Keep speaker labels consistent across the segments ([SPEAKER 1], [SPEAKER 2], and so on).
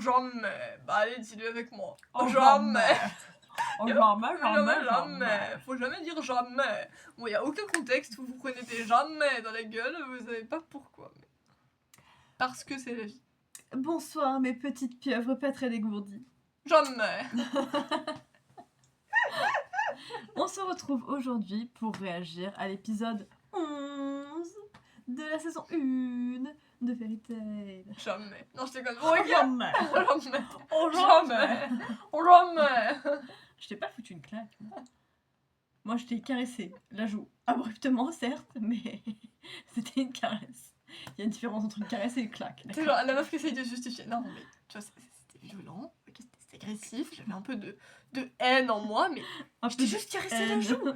[SPEAKER 1] jamais. Bah allez, dis-le avec moi.
[SPEAKER 2] Oh,
[SPEAKER 1] jamais.
[SPEAKER 2] Oh, jamais.
[SPEAKER 1] Faut jamais dire jamais. Bon, y a aucun contexte où vous prenez des jamais dans la gueule, vous savez pas pourquoi. Mais... parce que c'est la vie.
[SPEAKER 2] Bonsoir mes petites pieuvres pas très dégourdies.
[SPEAKER 1] Jamais.
[SPEAKER 2] On se retrouve aujourd'hui pour réagir à l'épisode 11 de la saison 1 de Fairy Tail.
[SPEAKER 1] Jamais. Non, je déconne.
[SPEAKER 2] Oh, jamais.
[SPEAKER 1] Jamais.
[SPEAKER 2] Oh,
[SPEAKER 1] Jamais. Jamais.
[SPEAKER 2] Je t'ai pas foutu une claque. Moi, je t'ai caressé la joue. Abruptement, certes, mais c'était une caresse. Il y a une différence entre une caresse et une claque.
[SPEAKER 1] C'est genre la meuf qui essaye de justifier. Non, mais tu vois, c'était violent, c'était agressif, j'avais un peu de haine en moi, mais je t'ai juste caressé la joue.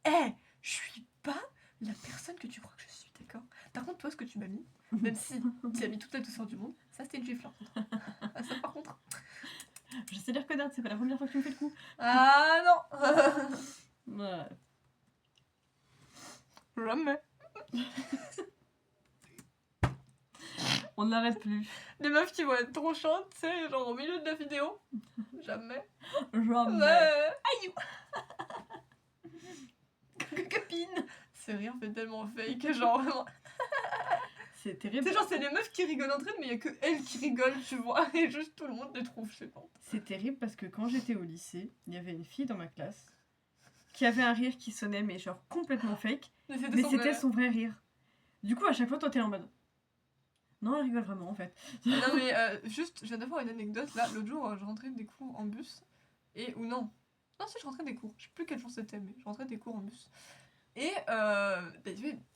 [SPEAKER 1] Eh, je suis pas la personne que tu crois que je suis, d'accord? Par contre, toi, ce que tu m'as mis, même si tu as mis toute la douceur du monde, ça c'était une gifle. Ah, ça par contre.
[SPEAKER 2] Je sais les reconnaître, c'est pas la première fois que tu me fais le coup.
[SPEAKER 1] Ah non.
[SPEAKER 2] Ouais.
[SPEAKER 1] Jamais.
[SPEAKER 2] On n'arrête plus.
[SPEAKER 1] Les meufs qui vont être trop chantes, tu sais, genre au milieu de la vidéo. Jamais.
[SPEAKER 2] Jamais.
[SPEAKER 1] Aïe.
[SPEAKER 2] Copine.
[SPEAKER 1] Ce rire fait tellement fake, genre vraiment.
[SPEAKER 2] C'est terrible.
[SPEAKER 1] C'est genre, c'est les meufs qui rigolent entre elles, mais il y a que elles qui rigolent, tu vois. Et juste tout le monde les trouve, je sais pas.
[SPEAKER 2] C'est terrible parce que quand j'étais au lycée, il y avait une fille dans ma classe qui avait un rire qui sonnait, mais genre complètement fake. Mais c'était son vrai rire. Du coup, à chaque fois, toi, t'es en mode. Non, elle rigole vraiment en fait.
[SPEAKER 1] Non, mais juste, je viens d'avoir une anecdote là. L'autre jour, je rentrais des cours en bus. Ou non. Non, si, je rentrais des cours. Je sais plus quel jour c'était, mais je rentrais des cours en bus. Et,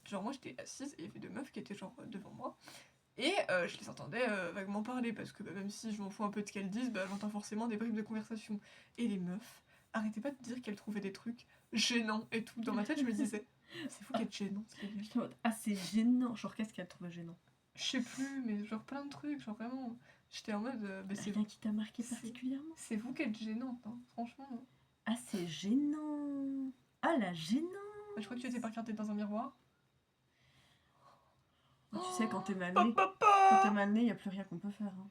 [SPEAKER 1] genre, moi j'étais assise et il y avait deux meufs qui étaient genre devant moi. Et je les entendais vaguement parler parce que même si je m'en fous un peu de ce qu'elles disent, j'entends forcément des bribes de conversation. Et les meufs arrêtaient pas de dire qu'elles trouvaient des trucs gênants et tout. Dans ma tête, je me disais, c'est fou qu'elle est gênant.
[SPEAKER 2] Ah, c'est gênant. Genre, qu'est-ce qu'elle trouvait gênant?
[SPEAKER 1] Je sais plus, mais genre plein de trucs, genre vraiment. J'étais en mode.
[SPEAKER 2] C'est rien qui t'a marqué particulièrement.
[SPEAKER 1] C'est vous qui êtes gênante, hein, franchement.
[SPEAKER 2] Ah, c'est gênant. Ah, la gênant.
[SPEAKER 1] Je crois que tu étais pas regardée dans un miroir.
[SPEAKER 2] Tu sais, quand t'es mal né, il n'y a plus rien qu'on peut faire. Hein.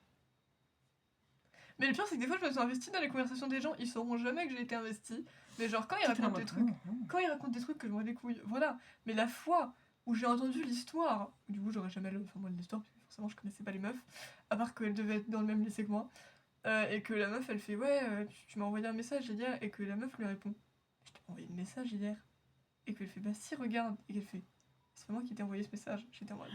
[SPEAKER 1] Mais le pire, c'est que des fois, je me suis investie dans les conversations des gens, ils sauront jamais que j'ai été investie. Mais genre, quand ils racontent des trucs, que je vois les couilles, voilà. Mais la fois où j'ai entendu l'histoire, du coup, j'aurais jamais lu l'histoire, parce que forcément, je connaissais pas les meufs, à part qu'elles devaient être dans le même lycée que moi, et que la meuf, elle fait, ouais, tu m'as envoyé un message hier, et que la meuf lui répond, je t'ai envoyé un message hier, et qu'elle fait, bah si, regarde, et qu'elle fait, c'est pas moi qui t'ai envoyé ce message, j'étais en mode.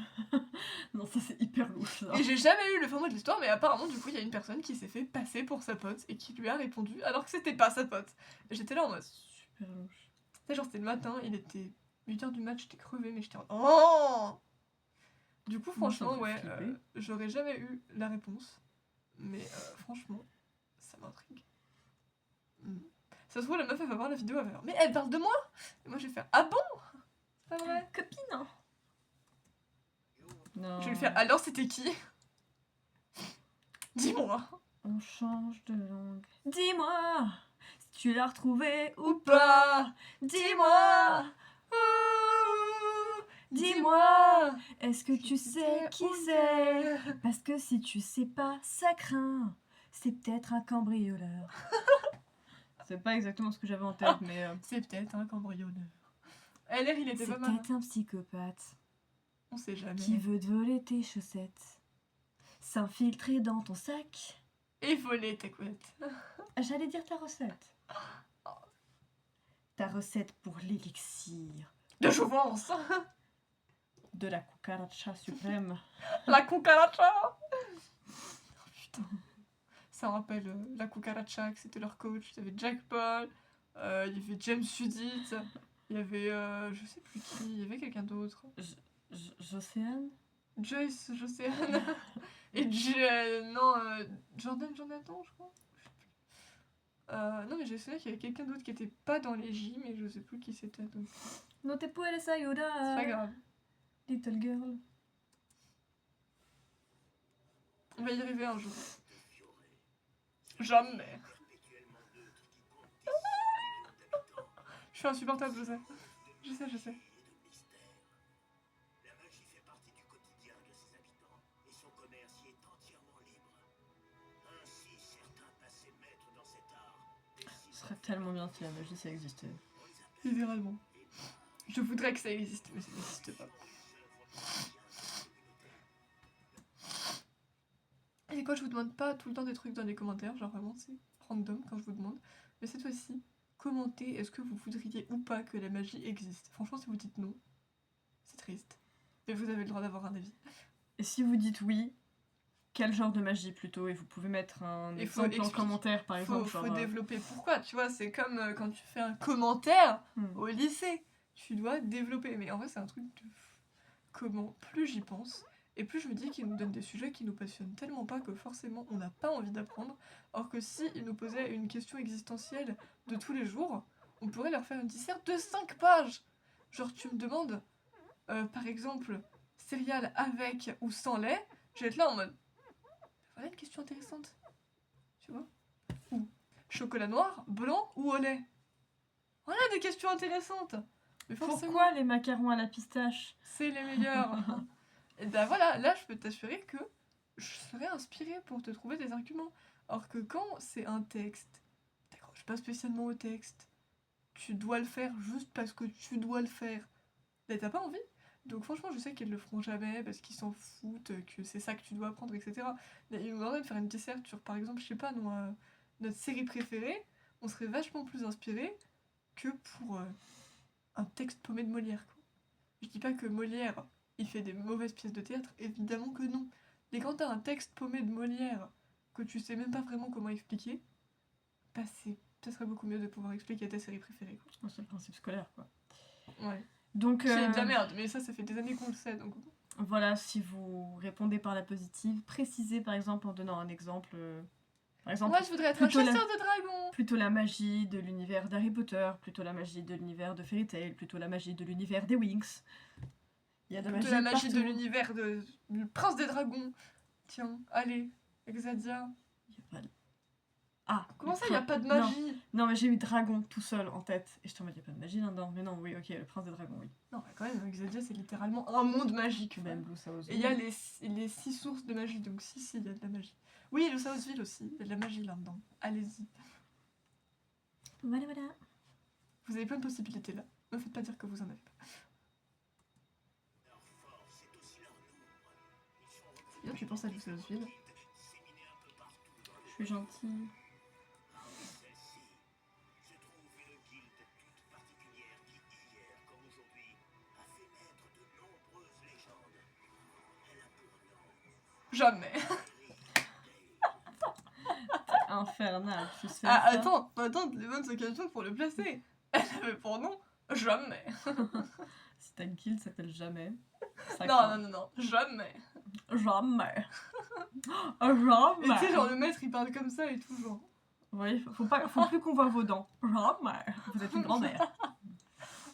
[SPEAKER 2] Non, ça c'est hyper louche. Ça.
[SPEAKER 1] Et j'ai jamais eu le format de l'histoire, mais apparemment, du coup, il y a une personne qui s'est fait passer pour sa pote et qui lui a répondu alors que c'était pas sa pote. Et j'étais là en mode
[SPEAKER 2] super louche.
[SPEAKER 1] Tu sais, genre, c'était le matin, il était 8h du mat, j'étais crevée, mais j'étais en oh. Du coup, franchement, ouais, j'aurais jamais eu la réponse. Mais franchement, ça m'intrigue. Ça se trouve, la meuf, elle va voir la vidéo, elle va faire mais elle parle de moi. Et moi, je vais faire ah bon. C'est pas vrai.
[SPEAKER 2] Copine. Non.
[SPEAKER 1] Je vais lui faire alors c'était qui? Dis-moi.
[SPEAKER 2] On change de langue. Dis-moi si tu l'as retrouvé
[SPEAKER 1] ou pas.
[SPEAKER 2] Dis-moi. Dis-moi. Est-ce que tu sais qui c'est? Parce que si tu sais pas, ça craint. C'est peut-être un cambrioleur. C'est pas exactement ce que j'avais en tête, mais...
[SPEAKER 1] C'est peut-être un cambrioleur. LR, il était pas mal.
[SPEAKER 2] C'est peut-être un psychopathe.
[SPEAKER 1] On sait jamais.
[SPEAKER 2] Qui veut te voler tes chaussettes. S'infiltrer dans ton sac.
[SPEAKER 1] Et voler tes couettes.
[SPEAKER 2] J'allais dire ta recette. Ta recette pour l'élixir.
[SPEAKER 1] De jouvence.
[SPEAKER 2] De la cucaracha suprême.
[SPEAKER 1] La cucaracha. Oh, putain. Ça me rappelle la cucaracha, que c'était leur coach. Il y avait Jack Paul, il y avait James Judith, il y avait je sais plus qui, il y avait quelqu'un d'autre.
[SPEAKER 2] Jocéane.
[SPEAKER 1] Joyce, Jocéane. Et Jordan Jonathan, je crois. Non, mais j'ai souvenir qu'il y avait quelqu'un d'autre qui était pas dans les J, mais je sais plus qui c'était. Donc...
[SPEAKER 2] No te puedes ayudar.
[SPEAKER 1] C'est pas grave.
[SPEAKER 2] Little girl.
[SPEAKER 1] On va y arriver un jour. Jamais. Je suis insupportable, je sais. Je sais.
[SPEAKER 3] La magie fait partie du quotidien de ses habitants et son commerce y est entièrement libre.
[SPEAKER 2] tellement bien si la magie ça existait.
[SPEAKER 1] Littéralement. Je voudrais que ça existe, mais ça n'existe pas. Et quand je vous demande pas tout le temps des trucs dans les commentaires, genre vraiment c'est random quand je vous demande, mais cette fois-ci, commentez est-ce que vous voudriez ou pas que la magie existe. Franchement, si vous dites non, c'est triste. Mais vous avez le droit d'avoir un avis.
[SPEAKER 2] Et si vous dites oui, quel genre de magie plutôt? Et vous pouvez mettre un exemple en commentaire par exemple.
[SPEAKER 1] Faut développer pourquoi, tu vois, c'est comme quand tu fais un commentaire au lycée. Tu dois développer. Mais en vrai, c'est un truc de comment plus j'y pense, et plus je me dis qu'ils nous donnent des sujets qui nous passionnent tellement pas que forcément on n'a pas envie d'apprendre. Or que si ils nous posaient une question existentielle de tous les jours, on pourrait leur faire une disserte de 5 pages. Genre tu me demandes, par exemple, céréales avec ou sans lait, je vais être là en mode, voilà une question intéressante. Tu vois? Ou chocolat noir, blanc ou au lait? Voilà des questions intéressantes. Mais
[SPEAKER 2] pourquoi les macarons à la pistache?
[SPEAKER 1] C'est les meilleurs. Et ben voilà, là je peux t'assurer que je serais inspirée pour te trouver des arguments. Alors que quand c'est un texte, t'accroches pas spécialement au texte, tu dois le faire juste parce que tu dois le faire, là t'as pas envie. Donc franchement, je sais qu'ils le feront jamais parce qu'ils s'en foutent, que c'est ça que tu dois apprendre, etc. Mais ils nous demanderaient de faire une disserte sur, par exemple, je sais pas, notre série préférée, on serait vachement plus inspiré que pour un texte paumé de Molière, quoi. Je dis pas que Molière, il fait des mauvaises pièces de théâtre, évidemment que non. Mais quand t'as un texte paumé de Molière que tu sais même pas vraiment comment expliquer, bah ça serait beaucoup mieux de pouvoir expliquer ta série préférée, quoi.
[SPEAKER 2] C'est le principe scolaire, quoi.
[SPEAKER 1] Ouais.
[SPEAKER 2] Donc,
[SPEAKER 1] c'est de la merde, mais ça fait des années qu'on le sait, donc...
[SPEAKER 2] Voilà, si vous répondez par la positive, précisez par exemple en donnant un exemple. Par exemple,
[SPEAKER 1] moi je voudrais être un chasseur de dragons.
[SPEAKER 2] Plutôt la magie de l'univers d'Harry Potter, plutôt la magie de l'univers de Fairy Tail, plutôt la magie de l'univers des Winx.
[SPEAKER 1] Il y a de la magie de l'univers du prince des dragons. Tiens, allez, Exadia.
[SPEAKER 2] Il y a pas de... Ah,
[SPEAKER 1] comment ça, il n'y a pas de magie?
[SPEAKER 2] Non, mais j'ai eu dragon tout seul en tête. Et je t'en dis, il n'y a pas de magie là-dedans. Mais non, oui, ok, le prince des dragons, oui.
[SPEAKER 1] Non, mais quand même, Exadia, c'est littéralement un monde magique.
[SPEAKER 2] Même Blue House.
[SPEAKER 1] Et il y a les 6 sources de magie, donc si, il y a de la magie. Oui, le Southville aussi, il y a de la magie là-dedans. Allez-y.
[SPEAKER 2] Voilà.
[SPEAKER 1] Vous avez plein de possibilités là. Ne me faites pas dire que vous en avez pas. C'est bien, tu penses à du Southville.
[SPEAKER 2] Je suis gentille.
[SPEAKER 1] Jamais.
[SPEAKER 2] T'es infernal, tu sais.
[SPEAKER 1] Ah, attends, les bonnes occasions pour le placer. Elle avait pour nom Jamais.
[SPEAKER 2] Si ta guilde s'appelle Jamais.
[SPEAKER 1] Non, jamais.
[SPEAKER 2] Jamais.
[SPEAKER 1] Et tu sais, genre le maître il parle comme ça et tout, genre.
[SPEAKER 2] Oui, faut plus qu'on voit vos dents. Jamais. Vous êtes une grand-mère.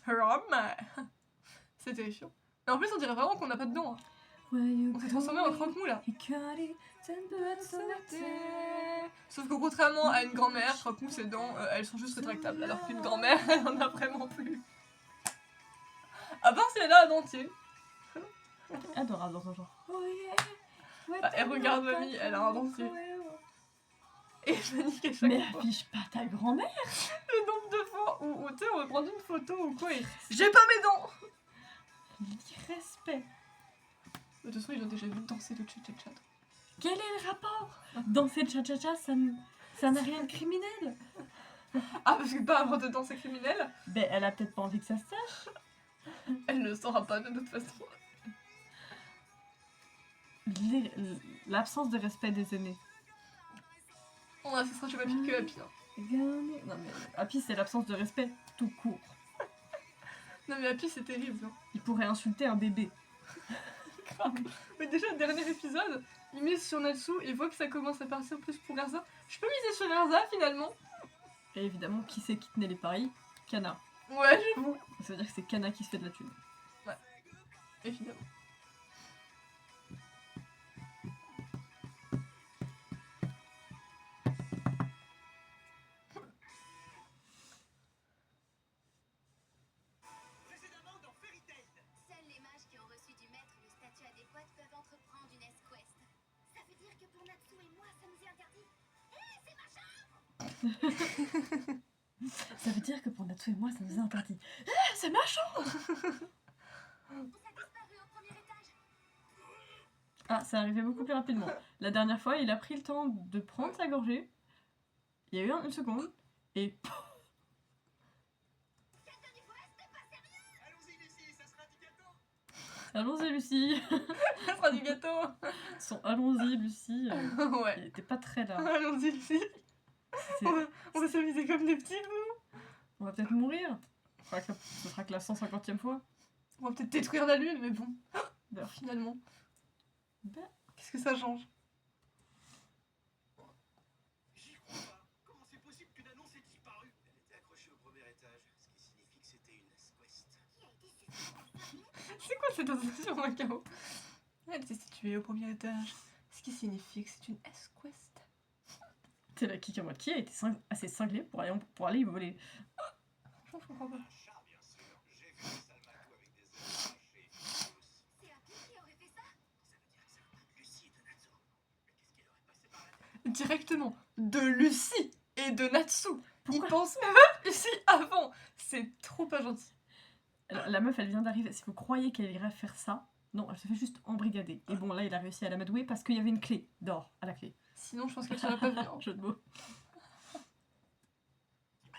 [SPEAKER 1] Jamais. C'est terrifiant. Et en plus, on dirait vraiment qu'on n'a pas de dents. On s'est transformé en croque-mou là. Sauf que contrairement à une grand-mère, croque-mou ses dents, elles sont juste rétractables. Alors qu'une grand-mère, elle en a vraiment plus. À part si elle a un dentier.
[SPEAKER 2] Adorable dans un genre.
[SPEAKER 1] Bah, elle regarde mamie, elle a un dentier. Et je me dis qu'à chaque fois.
[SPEAKER 2] Mais affiche pas ta grand-mère.
[SPEAKER 1] Le nombre de fois où tu sais, on va prendre une photo ou quoi et j'ai pas mes dents.
[SPEAKER 2] Respect.
[SPEAKER 1] De toute façon, ils ont déjà vu danser le cha-cha-cha.
[SPEAKER 2] Quel est le rapport? Danser le cha-cha-cha, ça n'a rien de criminel.
[SPEAKER 1] Ah, parce que pas avant de danser criminel?
[SPEAKER 2] Ben, elle a peut-être pas envie que ça se sache.
[SPEAKER 1] Elle ne saura pas de toute façon.
[SPEAKER 2] L'absence de respect des aînés.
[SPEAKER 1] On assistera chez Papy que Happy.
[SPEAKER 2] Non mais Happy c'est l'absence de respect tout court.
[SPEAKER 1] Non mais Happy c'est terrible. Hein.
[SPEAKER 2] Il pourrait insulter un bébé.
[SPEAKER 1] Mais déjà le dernier épisode, il mise sur Natsu, il voit que ça commence à partir plus pour Erza. Je peux miser sur Erza finalement.
[SPEAKER 2] Et évidemment, qui c'est qui tenait les paris? Kana.
[SPEAKER 1] Ouais, j'avoue.
[SPEAKER 2] Ça veut dire que c'est Kana qui se fait de la thune.
[SPEAKER 1] Ouais, évidemment.
[SPEAKER 2] Ça veut dire que pour Natsu et moi, ça nous est interdit. Ah, c'est ma chambre. Ah, ça arrivait beaucoup plus rapidement. La dernière fois, il a pris le temps de prendre sa gorgée. Il y a eu une seconde. Et... Allons-y, Lucie.
[SPEAKER 1] Ça sera du gâteau.
[SPEAKER 2] Son allons-y, Lucie.
[SPEAKER 1] Ouais.
[SPEAKER 2] Il était pas très là.
[SPEAKER 1] Allons-y, Lucie. On va s'amuser comme des petits loups.
[SPEAKER 2] On va peut-être mourir. Ce sera que la 150e fois.
[SPEAKER 1] On va peut-être détruire la lune, mais bon.
[SPEAKER 2] Ben.
[SPEAKER 1] Finalement.
[SPEAKER 2] Ben.
[SPEAKER 1] Qu'est-ce que ça change?
[SPEAKER 3] J'y crois pas. Comment c'est possible qu'une annonce ait disparu? Elle était accrochée au premier étage, ce qui signifie que c'était une S-Quest.
[SPEAKER 1] C'est quoi cette intention, Macao? Elle était située au premier étage, ce qui signifie que c'est une S-Quest.
[SPEAKER 2] C'est la qui a été assez cinglée pour aller y voler.
[SPEAKER 1] Franchement, je comprends pas.
[SPEAKER 3] Un chat, bien sûr. J'ai vu des salmatou avec des ailes arrachées.
[SPEAKER 4] C'est Happy qui aurait fait ça?
[SPEAKER 3] Ça veut dire que ça va pas de Lucie et de Natsu. Mais qu'est-ce qui leur est passé par la tête?
[SPEAKER 1] Directement, de Lucie et de Natsu.
[SPEAKER 2] Pourquoi?
[SPEAKER 1] Ils pensent même Lucie avant. C'est trop pas gentil.
[SPEAKER 2] Alors, la meuf, elle vient d'arriver. Si vous croyez qu'elle irait faire ça, non, elle se fait juste embrigader. Et bon, là, il a réussi à la madouer parce qu'il y avait une clé d'or à la clé.
[SPEAKER 1] Sinon, je pense qu'elle serait pas venue. Hein.
[SPEAKER 2] Jeu de mots.
[SPEAKER 3] Pour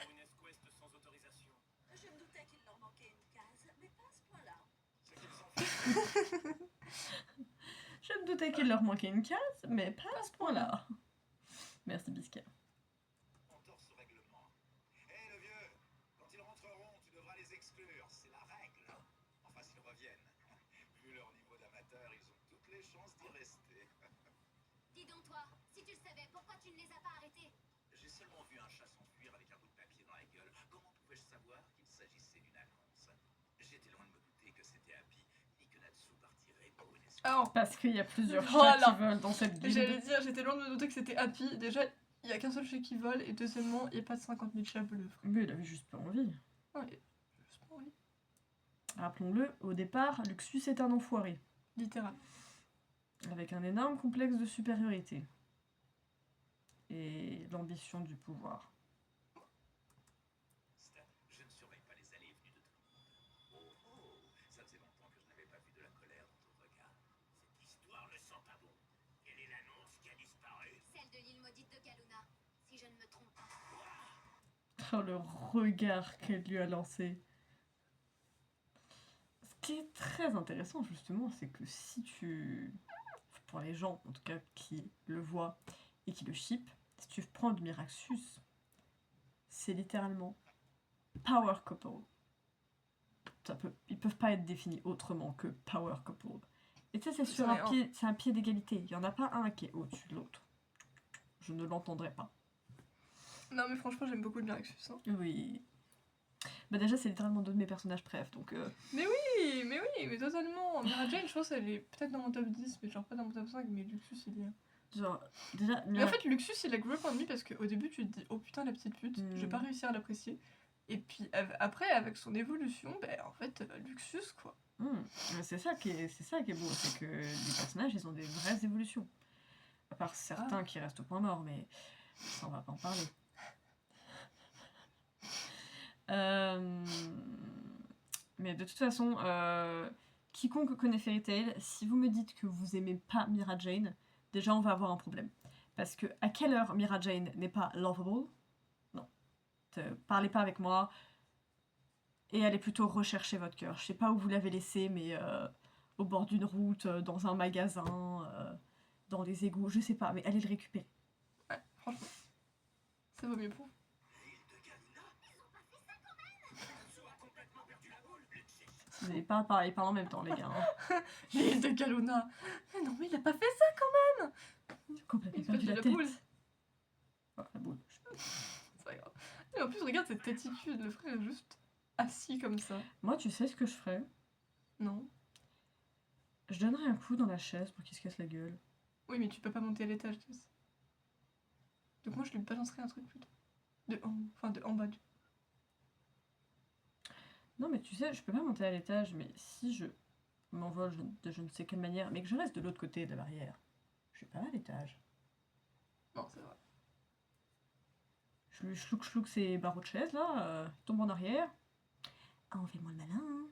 [SPEAKER 3] une S-Quest sans autorisation.
[SPEAKER 4] Je me doutais qu'il leur manquait une case, mais pas à ce point-là.
[SPEAKER 3] C'est qu'ils s'en fichent.
[SPEAKER 2] Je me doutais qu'il leur manquait une case, mais pas à ce point-là. Merci, Bisca.
[SPEAKER 3] Entorse au règlement. Hé, le vieux, quand ils rentreront, tu devras les exclure. C'est la règle. Enfin, s'ils reviennent. Vu leur niveau d'amateur, ils ont toutes les chances d'y rester.
[SPEAKER 4] Dis donc toi, si tu le savais, pourquoi tu ne les as pas arrêtés?
[SPEAKER 3] J'ai seulement vu un chat s'enfuir avec un bout de papier dans la gueule. Comment pouvais-je savoir qu'il s'agissait d'une annonce? J'étais loin de me douter que c'était Happy, ni que Natsu partirait pour une escouade.
[SPEAKER 1] Alors,
[SPEAKER 2] Parce qu'il y a plusieurs
[SPEAKER 1] Voilà.
[SPEAKER 2] chats qui volent dans cette
[SPEAKER 1] j'allais
[SPEAKER 2] guilde.
[SPEAKER 1] dire, j'étais loin de me douter que c'était Happy. Déjà, il y a qu'un seul chat qui vole, et deuxièmement, il n'y a pas de 50 000 chats bleus.
[SPEAKER 2] Mais il avait juste pas envie.
[SPEAKER 1] Ouais, juste pas envie.
[SPEAKER 2] Rappelons-le, au départ, Luxus est un enfoiré.
[SPEAKER 1] Littéral.
[SPEAKER 2] Avec un énorme complexe de supériorité. Et l'ambition du pouvoir.
[SPEAKER 3] Stan, je ne surveille pas les allées et venues de tout le monde. Oh oh, ça faisait longtemps que je n'avais pas vu de la colère dans ton regard. Cette histoire ne sent pas bon. Quelle est l'annonce qui a disparu?
[SPEAKER 4] Celle de l'île maudite de Kaluna, si je ne me trompe pas.
[SPEAKER 2] Oh, le regard qu'elle lui a lancé. Ce qui est très intéressant, justement, c'est que si tu... Pour les gens, en tout cas, qui le voient et qui le shippent, si tu prends du Miraxus, c'est littéralement power couple. Ils peuvent pas être définis autrement que power couple. Et ça, c'est sur un pied d'égalité. Il y en a pas un qui est au-dessus de l'autre. Je ne l'entendrai pas.
[SPEAKER 1] Non, mais franchement, j'aime beaucoup le Miraxus. Hein.
[SPEAKER 2] Oui. Bah déjà, c'est littéralement deux de mes personnages préf, donc...
[SPEAKER 1] Mais totalement. Mira Jane, je pense qu'elle est peut-être dans mon top 10, mais genre pas dans mon top 5, mais Luxus, il y est.
[SPEAKER 2] Genre, déjà...
[SPEAKER 1] Mais en fait, Luxus, il a grow up en lui parce qu'au début, tu te dis, oh putain, la petite pute, je vais pas réussir à l'apprécier. Et puis après, avec son évolution, ben en fait, Luxus, quoi.
[SPEAKER 2] C'est ça qui est beau, c'est que les personnages, ils ont des vraies évolutions. À part certains qui restent au point mort, mais ça, on va pas en parler. Mais de toute façon, quiconque connaît Fairy Tail, si vous me dites que vous aimez pas Mira Jane, déjà on va avoir un problème. Parce que à quelle heure Mira Jane n'est pas lovable? Non. Parlez pas avec moi. Et allez plutôt rechercher votre cœur. Je sais pas où vous l'avez laissé, mais au bord d'une route, dans un magasin, dans les égouts, je sais pas, mais allez le récupérer.
[SPEAKER 1] Ouais, franchement. Ça vaut mieux pour vous.
[SPEAKER 2] Vous n'allez pas parler en même temps, les gars. Hein.
[SPEAKER 1] L'île de Kaluna. Mais non, mais il a pas fait ça quand même.
[SPEAKER 2] J'ai complètement
[SPEAKER 1] Il
[SPEAKER 2] perdu
[SPEAKER 1] fait
[SPEAKER 2] la
[SPEAKER 1] la
[SPEAKER 2] tête.
[SPEAKER 1] boule.
[SPEAKER 2] Oh, la boule.
[SPEAKER 1] C'est pas grave. Et en plus, regarde cette attitude. Le frère est juste assis comme ça.
[SPEAKER 2] Moi, tu sais ce que je ferais?
[SPEAKER 1] Non.
[SPEAKER 2] Je donnerais un coup dans la chaise pour qu'il se casse la gueule.
[SPEAKER 1] Oui, mais tu peux pas monter à l'étage, tu sais. Donc moi, je lui balancerais un truc plutôt. De en bas du.
[SPEAKER 2] Non, mais tu sais, je peux pas monter à l'étage, mais si je m'envole de je ne sais quelle manière, mais que je reste de l'autre côté de la barrière, je suis pas à l'étage.
[SPEAKER 1] Non, c'est vrai.
[SPEAKER 2] Je lui chlouc ses barreaux de chaise, là, tombe en arrière. Ah, on fait moins le malin, hein.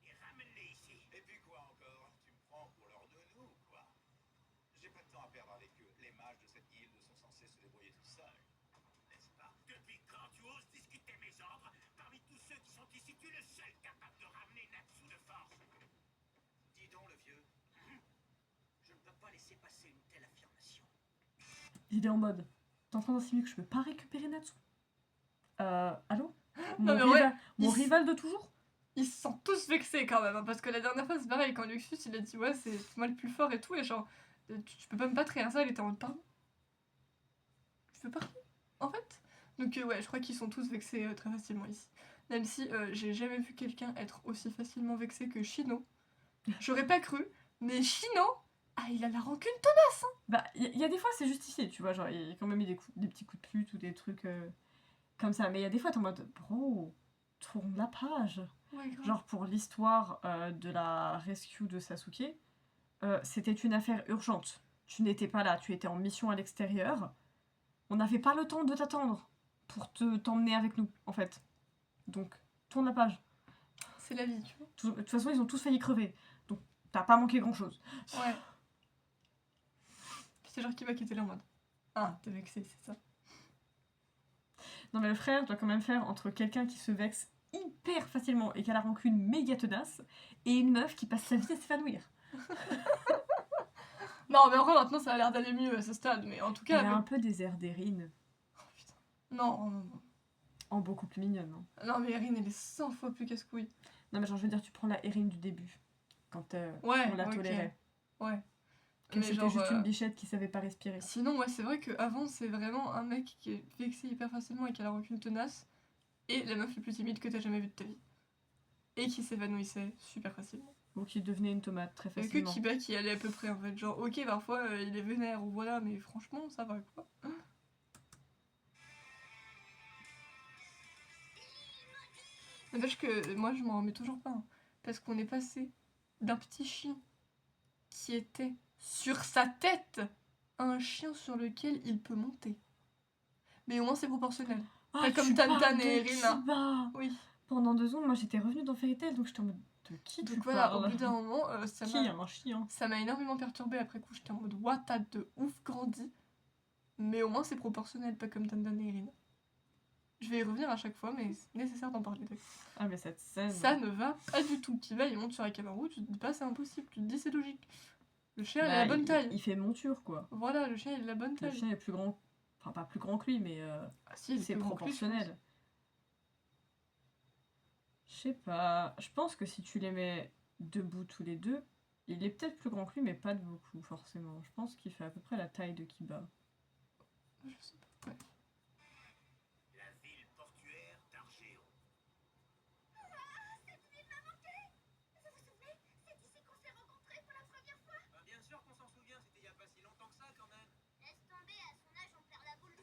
[SPEAKER 3] Et ramène-les ici. Et puis quoi encore? Tu me prends pour leur nounou ou quoi? J'ai pas de temps à perdre avec eux. Les mages de cette guilde sont censés se débrouiller tout seuls. N'est-ce pas? Depuis quand tu oses discuter mes ordres? Parmi tous ceux qui sont ici, tu es le seul capable de ramener Natsu de force. Dis donc, le vieux. Je ne peux pas laisser passer une telle affirmation.
[SPEAKER 2] Il est en mode, t'es en train d'insinuer que je peux pas récupérer Natsu? Allô?
[SPEAKER 1] Non, mais ouais,
[SPEAKER 2] mon rival de toujours?
[SPEAKER 1] Ils se sentent tous vexés quand même, hein, parce que la dernière fois c'est pareil, quand Luxus il a dit ouais c'est moi le plus fort et tout, et genre tu peux pas me battre et ça, il était en mode pardon. Tu fais partie en fait. Donc ouais, je crois qu'ils sont tous vexés très facilement ici. Même si j'ai jamais vu quelqu'un être aussi facilement vexé que Shino. J'aurais pas cru, mais Shino, ah il a la rancune tenace.
[SPEAKER 2] Bah, il y a des fois c'est justifié, tu vois, genre il y a quand même eu des petits coups de pute ou des trucs comme ça, mais il y a des fois t'es en mode bro, tourne la page.
[SPEAKER 1] Ouais, grave.
[SPEAKER 2] Genre pour l'histoire de la rescue de Sasuke, c'était une affaire urgente. Tu n'étais pas là, tu étais en mission à l'extérieur. On n'avait pas le temps de t'attendre pour t'emmener avec nous, en fait. Donc, tourne la page.
[SPEAKER 1] C'est la vie, tu vois.
[SPEAKER 2] De toute façon, ils ont tous failli crever. Donc, t'as pas manqué grand-chose.
[SPEAKER 1] Ouais. Puis c'est genre qui était là en mode ah, t'es vexé, c'est ça.
[SPEAKER 2] Non, mais le frère doit quand même faire entre quelqu'un qui se vexe hyper facilement et qui a la rancune méga tenace et une meuf qui passe sa vie à s'évanouir.
[SPEAKER 1] Non, mais en vrai, maintenant ça a l'air d'aller mieux à ce stade, mais en tout cas.
[SPEAKER 2] Elle a un peu des airs d'Erin.
[SPEAKER 1] Oh putain. Non, non, non.
[SPEAKER 2] En beaucoup plus mignonne, non?
[SPEAKER 1] Non, mais Erin, elle est 100 fois plus casse-couille.
[SPEAKER 2] Non, mais genre, je veux dire, tu prends la Erin du début. Quand
[SPEAKER 1] Ouais,
[SPEAKER 2] on la
[SPEAKER 1] ok.
[SPEAKER 2] tolérait.
[SPEAKER 1] Ouais.
[SPEAKER 2] Que
[SPEAKER 1] Mais
[SPEAKER 2] c'était
[SPEAKER 1] genre,
[SPEAKER 2] juste une bichette qui savait pas respirer.
[SPEAKER 1] Sinon, ouais, c'est vrai qu'avant, c'est vraiment un mec qui est vexé hyper facilement et qui a la rancune tenace, et la meuf la plus timide que t'as jamais vue de ta vie. Et qui s'évanouissait super facilement.
[SPEAKER 2] Ou qui devenait une tomate très
[SPEAKER 1] Et que
[SPEAKER 2] facilement.
[SPEAKER 1] Kiba qui allait à peu près en fait. Genre, ok, parfois il est vénère ou voilà, mais franchement, ça va quoi. N'empêche que moi, je m'en remets toujours pas. Hein, parce qu'on est passé d'un petit chien qui était sur sa tête à un chien sur lequel il peut monter. Mais au moins, c'est proportionnel.
[SPEAKER 2] Ah,
[SPEAKER 1] Pas comme
[SPEAKER 2] tu
[SPEAKER 1] Tan
[SPEAKER 2] parles
[SPEAKER 1] et
[SPEAKER 2] de
[SPEAKER 1] Irina.
[SPEAKER 2] Kiba.
[SPEAKER 1] Oui.
[SPEAKER 2] Pendant 2 ans, moi j'étais revenue dans Fairy Tail, donc j'étais en mode de qui
[SPEAKER 1] Donc
[SPEAKER 2] tu
[SPEAKER 1] voilà,
[SPEAKER 2] parles?
[SPEAKER 1] au bout d'un moment, ça
[SPEAKER 2] Qui
[SPEAKER 1] m'a
[SPEAKER 2] un chien?
[SPEAKER 1] ça m'a énormément perturbée après coup. J'étais en mode what, t'as de ouf grandi. Mais au moins, c'est proportionnel, pas comme Tandan et Irina. Je vais y revenir à chaque fois, mais c'est nécessaire d'en parler. D'accord.
[SPEAKER 2] Ah, mais cette scène.
[SPEAKER 1] Ça ne va pas du tout. Kiba, il monte sur Akamaru, tu te dis pas c'est impossible, tu te dis c'est logique. Le chien, il a la bonne taille.
[SPEAKER 2] Il fait monture, quoi.
[SPEAKER 1] Voilà, le chien, il a la bonne
[SPEAKER 2] Le
[SPEAKER 1] taille.
[SPEAKER 2] chien est plus grand. Enfin, pas plus grand que lui, mais
[SPEAKER 1] Ah si, il est
[SPEAKER 2] c'est
[SPEAKER 1] plus grand que lui, je pense.
[SPEAKER 2] proportionnel. Je sais pas. Je pense que si tu les mets debout tous les deux, il est peut-être plus grand que lui, mais pas de beaucoup, forcément. Je pense qu'il fait à peu près la taille de Kiba.
[SPEAKER 1] Je sais pas. Ouais.
[SPEAKER 3] La ville portuaire d'Argéo.
[SPEAKER 4] Cette ville m'a manqué. Vous vous souvenez? C'est ici qu'on s'est rencontrés pour la première fois.
[SPEAKER 3] Bah, bien sûr qu'on s'en souvient, c'était il y a pas si longtemps que ça quand même.
[SPEAKER 4] Laisse tomber, à son âge, on perd la boule.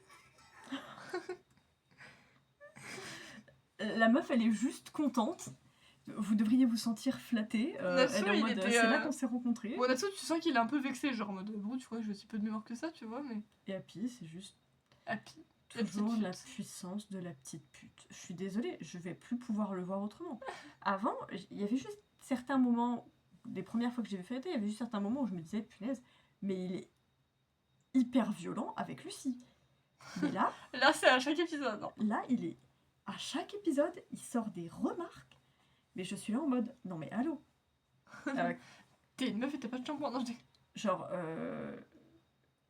[SPEAKER 2] La meuf, elle est juste contente. Vous devriez vous sentir flatté.
[SPEAKER 1] Natsu,
[SPEAKER 2] Elle est en
[SPEAKER 1] il
[SPEAKER 2] mode,
[SPEAKER 1] était,
[SPEAKER 2] c'est là qu'on s'est rencontrés.
[SPEAKER 1] Bon, Natsu, tu sens qu'il est un peu vexé, genre en mode bro, tu crois que j'ai aussi peu de mémoire que ça, tu vois, mais.
[SPEAKER 2] Et Happy, c'est juste
[SPEAKER 1] Happy. La petite
[SPEAKER 2] toujours la
[SPEAKER 1] pute.
[SPEAKER 2] puissance de la petite pute. Je suis désolée, je vais plus pouvoir le voir autrement. Avant, il y avait juste certains moments, les premières fois que j'ai vu Fairy Tail, il y avait juste certains moments où je me disais, punaise, mais il est hyper violent avec Lucy. Mais là,
[SPEAKER 1] Là, c'est à chaque épisode. Non.
[SPEAKER 2] là, il est. À chaque épisode, il sort des remarques. Mais je suis là en mode, non mais allô.
[SPEAKER 1] T'es une meuf et t'as pas de shampoing. Non, je dis.
[SPEAKER 2] Genre,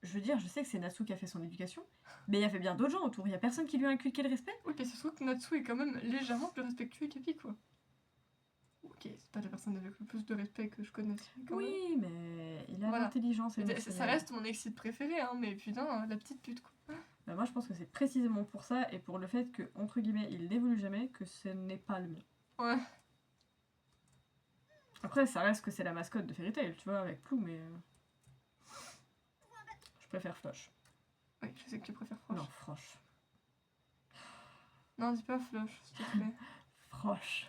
[SPEAKER 2] je veux dire, je sais que c'est Natsu qui a fait son éducation, mais il y avait bien d'autres gens autour. Il y a personne qui lui a inculqué le respect.
[SPEAKER 1] Oui, mais c'est surtout que Natsu est quand même légèrement plus respectueux qu'Happy, quoi. Ok, c'est pas la personne avec le plus de respect que je connaisse. mais quand même.
[SPEAKER 2] Oui, mais il a
[SPEAKER 1] Voilà.
[SPEAKER 2] l'intelligence
[SPEAKER 1] Ça
[SPEAKER 2] émotionnelle.
[SPEAKER 1] reste mon excite préféré, hein, mais putain, la petite pute, quoi.
[SPEAKER 2] Bah, moi, je pense que c'est précisément pour ça et pour le fait que, entre guillemets, il n'évolue jamais, que ce n'est pas le mien.
[SPEAKER 1] Ouais.
[SPEAKER 2] Après, ça reste que c'est la mascotte de Fairy Tail, tu vois, avec Plou, mais. Je préfère Flush.
[SPEAKER 1] Oui, je sais que tu préfères Frosh.
[SPEAKER 2] Non, Frosh.
[SPEAKER 1] Non, dis pas Flush, s'il te plaît.
[SPEAKER 2] Frosh.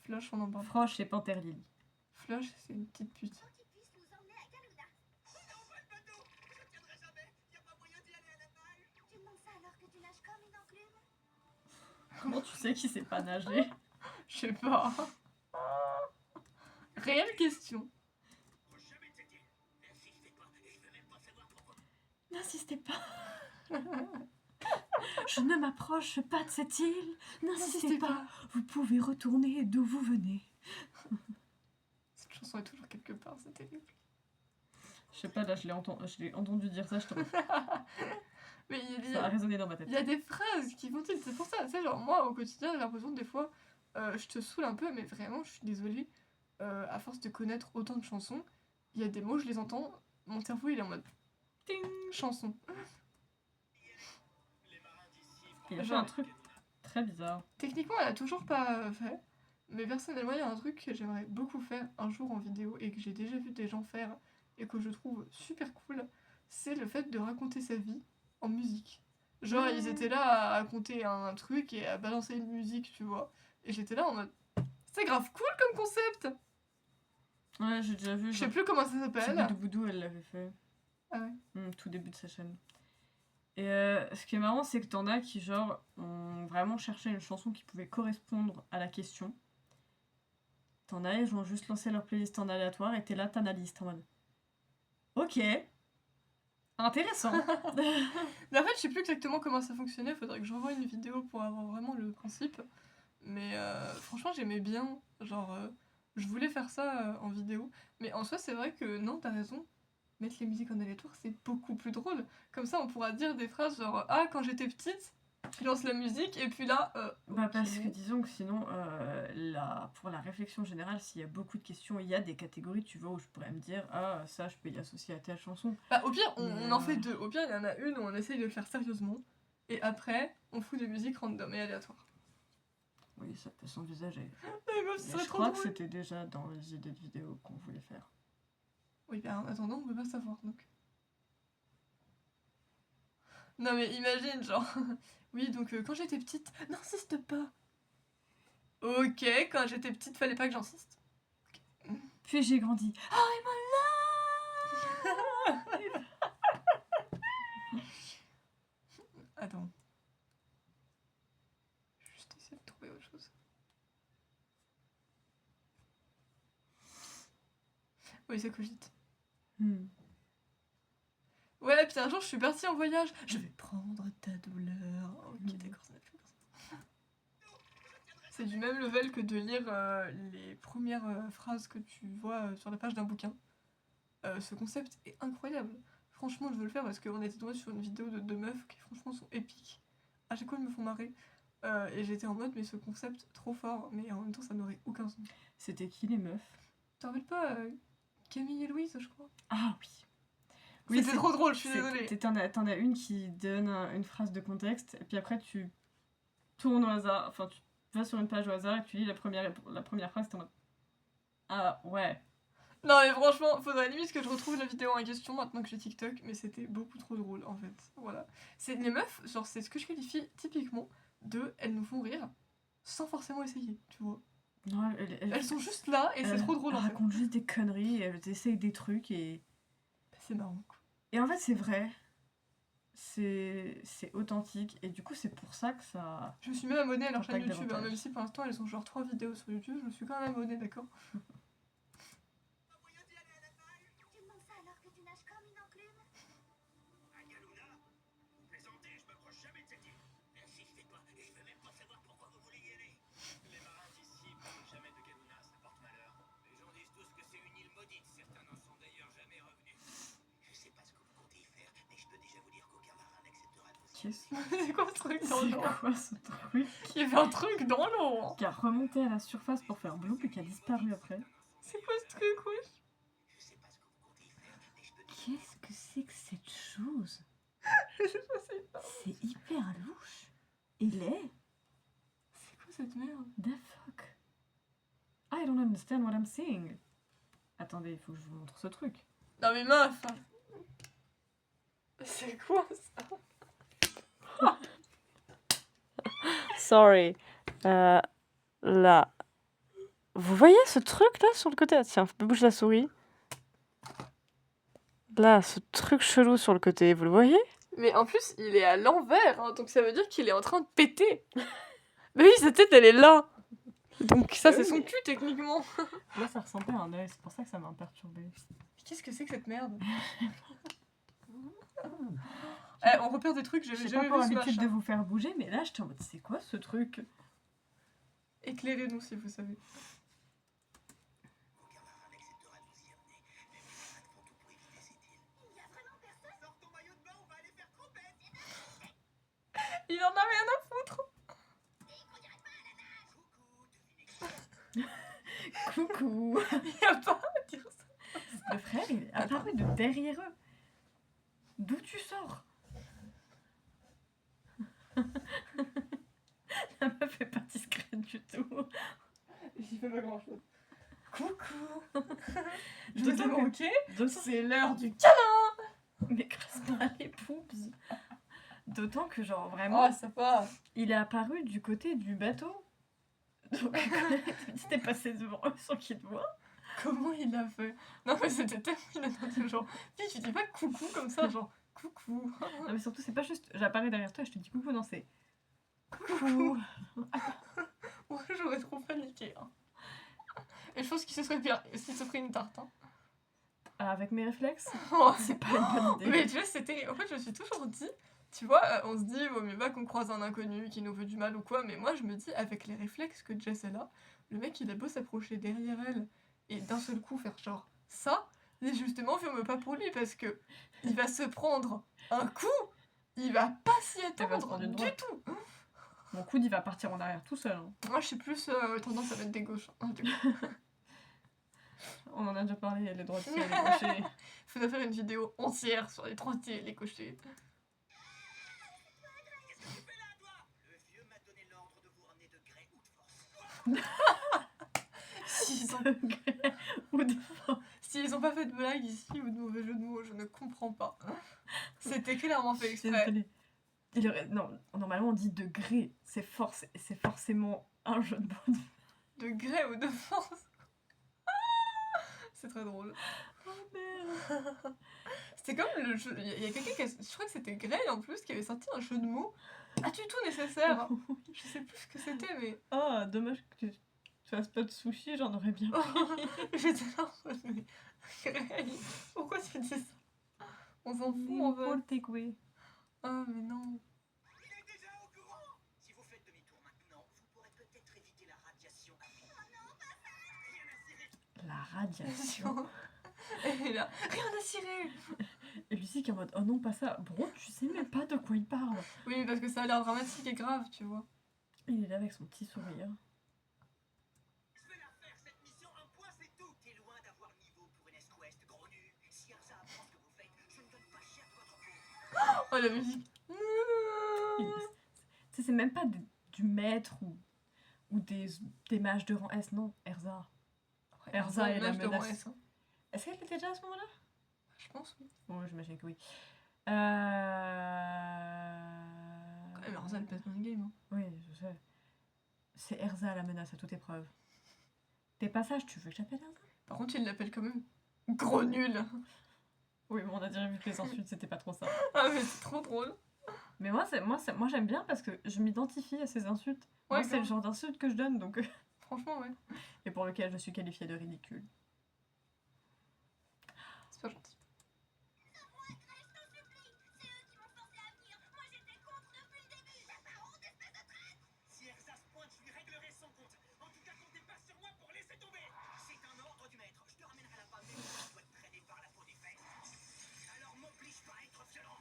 [SPEAKER 1] Flush, on en parle.
[SPEAKER 2] Frosh et Panthère Lily.
[SPEAKER 1] Flush, c'est une petite pute.
[SPEAKER 4] Pour qu'il puisse nous emmener à Galuna.
[SPEAKER 3] Non, pas le bateau. Je tiendrai jamais. Y a pas moyen d'y aller à la nage.
[SPEAKER 2] Comment tu sais qu'il sait pas nager?
[SPEAKER 1] Je sais pas. Réelle question.
[SPEAKER 2] N'insistez pas. Je ne m'approche pas de cette île. N'insistez pas. Vous pouvez retourner d'où vous venez.
[SPEAKER 1] Cette chanson est toujours quelque part, c'est terrible.
[SPEAKER 2] Je sais pas, là, je l'ai entendu dire ça, je te
[SPEAKER 1] Mais
[SPEAKER 2] ça a résonné dans ma tête.
[SPEAKER 1] Il y a des phrases qui vont... C'est pour ça, tu sais, genre, moi, au quotidien, j'ai l'impression que des fois, je te saoule un peu, mais vraiment, je suis désolée. À force de connaître autant de chansons, il y a des mots, je les entends, mon cerveau, il est en mode... Ting, chanson.
[SPEAKER 2] Il y a un truc très bizarre.
[SPEAKER 1] Techniquement, elle a toujours pas fait, mais personnellement, il y a un truc que j'aimerais beaucoup faire un jour en vidéo et que j'ai déjà vu des gens faire et que je trouve super cool, c'est le fait de raconter sa vie en musique. Genre, ils étaient là à raconter un truc et à balancer une musique, tu vois. Et j'étais là en mode... C'est grave cool comme concept.
[SPEAKER 2] Ouais, j'ai déjà vu.
[SPEAKER 1] Je sais plus comment ça s'appelle.
[SPEAKER 2] Petit Voodoo, elle l'avait fait.
[SPEAKER 1] Ah ouais.
[SPEAKER 2] Tout début de sa chaîne. Et ce qui est marrant, c'est que t'en as qui, genre, ont vraiment cherché une chanson qui pouvait correspondre à la question. T'en as, ils ont juste lancé leur playlist en aléatoire et t'es là, t'analyses, t'es en mode... Ok. Intéressant.
[SPEAKER 1] Mais en fait, je sais plus exactement comment ça fonctionnait. Faudrait que je revoie une vidéo pour avoir vraiment le principe. Mais franchement, j'aimais bien. Genre, je voulais faire ça en vidéo. Mais en soi, c'est vrai que non, t'as raison. Mettre les musiques en aléatoire, c'est beaucoup plus drôle. Comme ça, on pourra dire des phrases genre ah, quand j'étais petite, tu lances la musique et puis là.
[SPEAKER 2] Bah, parce que disons que sinon, pour la réflexion générale, s'il y a beaucoup de questions, il y a des catégories, tu vois, où je pourrais me dire ah, ça, je peux y associer à telle chanson.
[SPEAKER 1] Bah, au pire, on en fait deux. Au pire, il y en a une où on essaye de le faire sérieusement. Et après, on fout des musiques random et aléatoires.
[SPEAKER 2] Oui, ça peut s'envisager.
[SPEAKER 1] Mais
[SPEAKER 2] je crois que c'était déjà dans les idées de vidéos qu'on voulait faire.
[SPEAKER 1] Oui, bah en attendant, on peut pas savoir, donc. Non mais imagine, genre... oui, donc quand j'étais petite... N'insiste pas. Ok, quand j'étais petite, fallait pas que j'insiste. Okay.
[SPEAKER 2] Puis j'ai grandi. I'm alive.
[SPEAKER 1] Attends. Juste essayer de trouver autre chose. Oui, ça cogite. Ouais, puis un jour, je suis partie en voyage. Je vais prendre ta douleur. Ok, d'accord, ça n'a plus personne. C'est du même level que de lire les premières phrases que tu vois sur la page d'un bouquin. Ce concept est incroyable. Franchement, je veux le faire parce qu'on était tombé sur une vidéo de deux meufs qui, franchement, sont épiques. À chaque fois, elles me font marrer. Et j'étais en mode, mais ce concept, trop fort. Mais en même temps, ça n'aurait aucun sens.
[SPEAKER 2] C'était qui les meufs?
[SPEAKER 1] Tu te rappelles pas Camille et Louise, je crois?
[SPEAKER 2] Ah oui.
[SPEAKER 1] Oui, c'est trop drôle, je suis désolée.
[SPEAKER 2] T'en as une qui donne une phrase de contexte, et puis après tu tournes au hasard, enfin tu vas sur une page au hasard et tu lis la première phrase, t'es en mode ah ouais.
[SPEAKER 1] Non mais franchement, faudrait limite que je retrouve la vidéo en question maintenant que j'ai TikTok, mais c'était beaucoup trop drôle en fait. Voilà. C'est les meufs, genre c'est ce que je qualifie typiquement de elles nous font rire sans forcément essayer, tu vois.
[SPEAKER 2] Non,
[SPEAKER 1] elles sont juste là et c'est trop drôle en fait.
[SPEAKER 2] Elles racontent juste des conneries, elles essayent des trucs et...
[SPEAKER 1] C'est marrant quoi.
[SPEAKER 2] Et en fait c'est vrai, c'est authentique et du coup c'est pour ça que ça...
[SPEAKER 1] Je me suis même abonnée à leur chaîne YouTube, hein, même si pour l'instant elles ont genre 3 vidéos sur YouTube, je me suis quand même abonnée, d'accord.
[SPEAKER 4] Tu demandes ça alors que tu nages comme une enclume?
[SPEAKER 3] Agaluna, vous plaisantez, je m'approche jamais de cette île. N'insistez pas, et je veux même pas savoir pourquoi vous voulez y aller. Les marins d'ici parlent jamais de Galuna, ça porte malheur. Les gens disent tous que c'est une île maudite, certains n'en sont d'ailleurs jamais revenus. Je sais pas ce que vous comptez y faire, mais je peux déjà vous dire qu'aucun marin n'acceptera de vous.
[SPEAKER 1] C'est quoi ce truc dans l'eau?
[SPEAKER 2] C'est quoi ce truc?
[SPEAKER 1] Il y avait un truc dans l'eau.
[SPEAKER 2] Qui a remonté à la surface pour faire bloop et qui a disparu après.
[SPEAKER 1] C'est quoi ce truc, wesh?
[SPEAKER 3] Je sais pas ce que vous comptez y faire, mais je peux déjà...
[SPEAKER 2] Qu'est-ce que c'est que cette chose?
[SPEAKER 1] Je sais pas.
[SPEAKER 2] C'est hyper louche. Et laid.
[SPEAKER 1] C'est quoi cette merde?
[SPEAKER 2] The fuck? I don't understand what I'm seeing. Attendez, il faut que je vous montre ce truc.
[SPEAKER 1] Non mais meuf! C'est quoi ça?
[SPEAKER 5] Sorry. Là. Vous voyez ce truc là sur le côté? Ah, tiens, bouge la souris. Là, ce truc chelou sur le côté, vous le voyez?
[SPEAKER 1] Mais en plus, il est à l'envers, hein, donc ça veut dire qu'il est en train de péter.
[SPEAKER 5] Mais oui, sa tête, elle est là. Donc ça, c'est
[SPEAKER 1] son
[SPEAKER 5] son...
[SPEAKER 1] cul, techniquement.
[SPEAKER 2] Là, ça ressemblait à un œil, c'est pour ça que ça m'a perturbée.
[SPEAKER 1] Qu'est-ce que c'est que cette merde? On repère des trucs,
[SPEAKER 2] J'ai
[SPEAKER 1] j'avais
[SPEAKER 2] pas
[SPEAKER 1] jamais
[SPEAKER 2] pour
[SPEAKER 1] vu ce
[SPEAKER 2] habitude de
[SPEAKER 1] machin.
[SPEAKER 2] vous faire bouger, mais là, j'étais en mode, c'est quoi ce truc?
[SPEAKER 1] Éclairez-nous si vous savez.
[SPEAKER 3] Vos camarades acceptera de vous y amener. Mais mes camarades font tout pour éviter cette île.
[SPEAKER 4] Il y a vraiment personne.
[SPEAKER 3] Sors ton maillot de bain, on va aller faire compète.
[SPEAKER 1] Il en a rien à foutre.
[SPEAKER 2] Coucou.
[SPEAKER 1] Il y a pas à dire ça.
[SPEAKER 2] Le frère, il est apparu de derrière eux. D'où tu sors? La meuf est pas discrète du tout.
[SPEAKER 1] J'y fais pas grand chose. Coucou. Je
[SPEAKER 2] D'autant
[SPEAKER 1] t'ai
[SPEAKER 2] que-
[SPEAKER 1] manqué. C'est l'heure du câlin.
[SPEAKER 2] Mais crasse pas les poupes. D'autant que genre vraiment,
[SPEAKER 1] Oh, ça va.
[SPEAKER 2] il est apparu du côté du bateau. Donc tu t'es passé devant eux sans qu'ils te voient.
[SPEAKER 1] Comment il l'a fait? Non, mais c'était tellement inattendu. Genre, puis tu dis pas coucou comme ça, genre coucou.
[SPEAKER 2] Non mais surtout c'est pas juste j'apparais derrière toi et je te dis coucou, non c'est coucou.
[SPEAKER 1] Moi, j'aurais trop paniqué. Hein. Et je pense qu'il se serait pris une tarte. Hein.
[SPEAKER 2] Avec mes réflexes,
[SPEAKER 1] Oh,
[SPEAKER 2] c'est pas une bonne idée.
[SPEAKER 1] mais tu vois, c'était. En fait, je me suis toujours dit, tu vois, on se dit, vaut mieux pas qu'on croise un inconnu qui nous veut du mal ou quoi, mais moi, je me dis, avec les réflexes que Jess elle a, le mec, il a beau s'approcher derrière elle et d'un seul coup faire genre ça, et justement, vaut mieux pas pour lui parce que il va se prendre un coup, il va pas s'y
[SPEAKER 2] va se
[SPEAKER 1] attendre
[SPEAKER 2] prendre une
[SPEAKER 1] du
[SPEAKER 2] droite.
[SPEAKER 1] tout.
[SPEAKER 2] Mon coude il va partir en arrière tout seul. Hein.
[SPEAKER 1] Moi, je suis plus tendance à mettre des gauches. Hein, du coup.
[SPEAKER 2] On en a déjà parlé, les droitiers, les gauchers.
[SPEAKER 1] Faudrait faire une vidéo entière sur les droitiers et les gauchers.
[SPEAKER 3] Qu'est-ce que tu fais là, toi? Le vieux m'a donné l'ordre de vous ramener de gré ou de force.
[SPEAKER 2] Ou des
[SPEAKER 1] S'ils ont pas fait de blague ici ou de mauvais jeu de mots, je ne comprends pas. C'était clairement fait
[SPEAKER 2] C'est
[SPEAKER 1] exprès.
[SPEAKER 2] désolé. Non, normalement on dit degré, c'est forcément un jeu de mots.
[SPEAKER 1] De gré ou de force. C'est très drôle.
[SPEAKER 2] Oh merde.
[SPEAKER 1] C'était comme le jeu. Il y a quelqu'un je crois que c'était Grey en plus qui avait sorti un jeu de mots pas du tout nécessaire. Je sais plus ce que c'était, mais.
[SPEAKER 2] Ah, dommage que tu fasses pas de sushi, j'en aurais bien pris.
[SPEAKER 1] J'étais là en mode, mais. Grey, pourquoi tu dis ça? On s'en fout en fait.
[SPEAKER 2] N'importe quoi.
[SPEAKER 1] Ah, mais non.
[SPEAKER 3] Il est déjà au courant. Si vous faites demi-tour maintenant, vous pourrez peut-être éviter la radiation. Rien à cirer.
[SPEAKER 2] La radiation.
[SPEAKER 1] Et là, rien à cirer.
[SPEAKER 2] Et Lucie qui est en mode oh non, pas ça. Bro, tu sais même pas de quoi il parle.
[SPEAKER 1] Oui, parce que ça a l'air dramatique et grave, tu vois.
[SPEAKER 2] Il est là avec son petit sourire.
[SPEAKER 3] Je vais la faire cette mission, un point c'est tout. T'es loin d'avoir niveau pour une Est-Ouest, gros nu. Si Arza apprend ce que vous faites, je ne donne pas cher de votre peau.
[SPEAKER 1] Oh, la musique.
[SPEAKER 2] Tu sais, c'est même pas du maître ou des mages de rang S, non, Erza. Erza est la
[SPEAKER 1] L'âge de rang
[SPEAKER 2] menace.
[SPEAKER 1] S, hein.
[SPEAKER 2] Est-ce qu'elle était déjà à ce moment-là?
[SPEAKER 1] Je pense, oui.
[SPEAKER 2] Bon, j'imagine que oui.
[SPEAKER 1] Quand même, Erza, elle pèse dans le game. Hein.
[SPEAKER 2] Oui, je sais. C'est Erza la menace à toute épreuve. Tes passages, tu veux que j'appelle Erza?
[SPEAKER 1] Par contre, il l'appelle quand même gros nul.
[SPEAKER 2] Oui, bon, on a déjà vu que les insultes, c'était pas trop ça.
[SPEAKER 1] Ah, mais c'est trop drôle.
[SPEAKER 2] Mais moi j'aime bien parce que je m'identifie à ces insultes.
[SPEAKER 1] Ouais,
[SPEAKER 2] Moi, c'est le
[SPEAKER 1] grave.
[SPEAKER 2] genre d'insultes que je donne, donc...
[SPEAKER 1] Franchement, ouais.
[SPEAKER 2] et pour lequel je suis qualifiée de ridicule.
[SPEAKER 1] C'est pas gentil.
[SPEAKER 3] Si Erza se pointe, je lui réglerai son compte. En tout cas, comptez pas sur moi pour laisser tomber. C'est un ordre du maître. Je te ramènerai la femme, mais je dois te traîner par la peau des fesses. Alors m'oblige pas à être violent.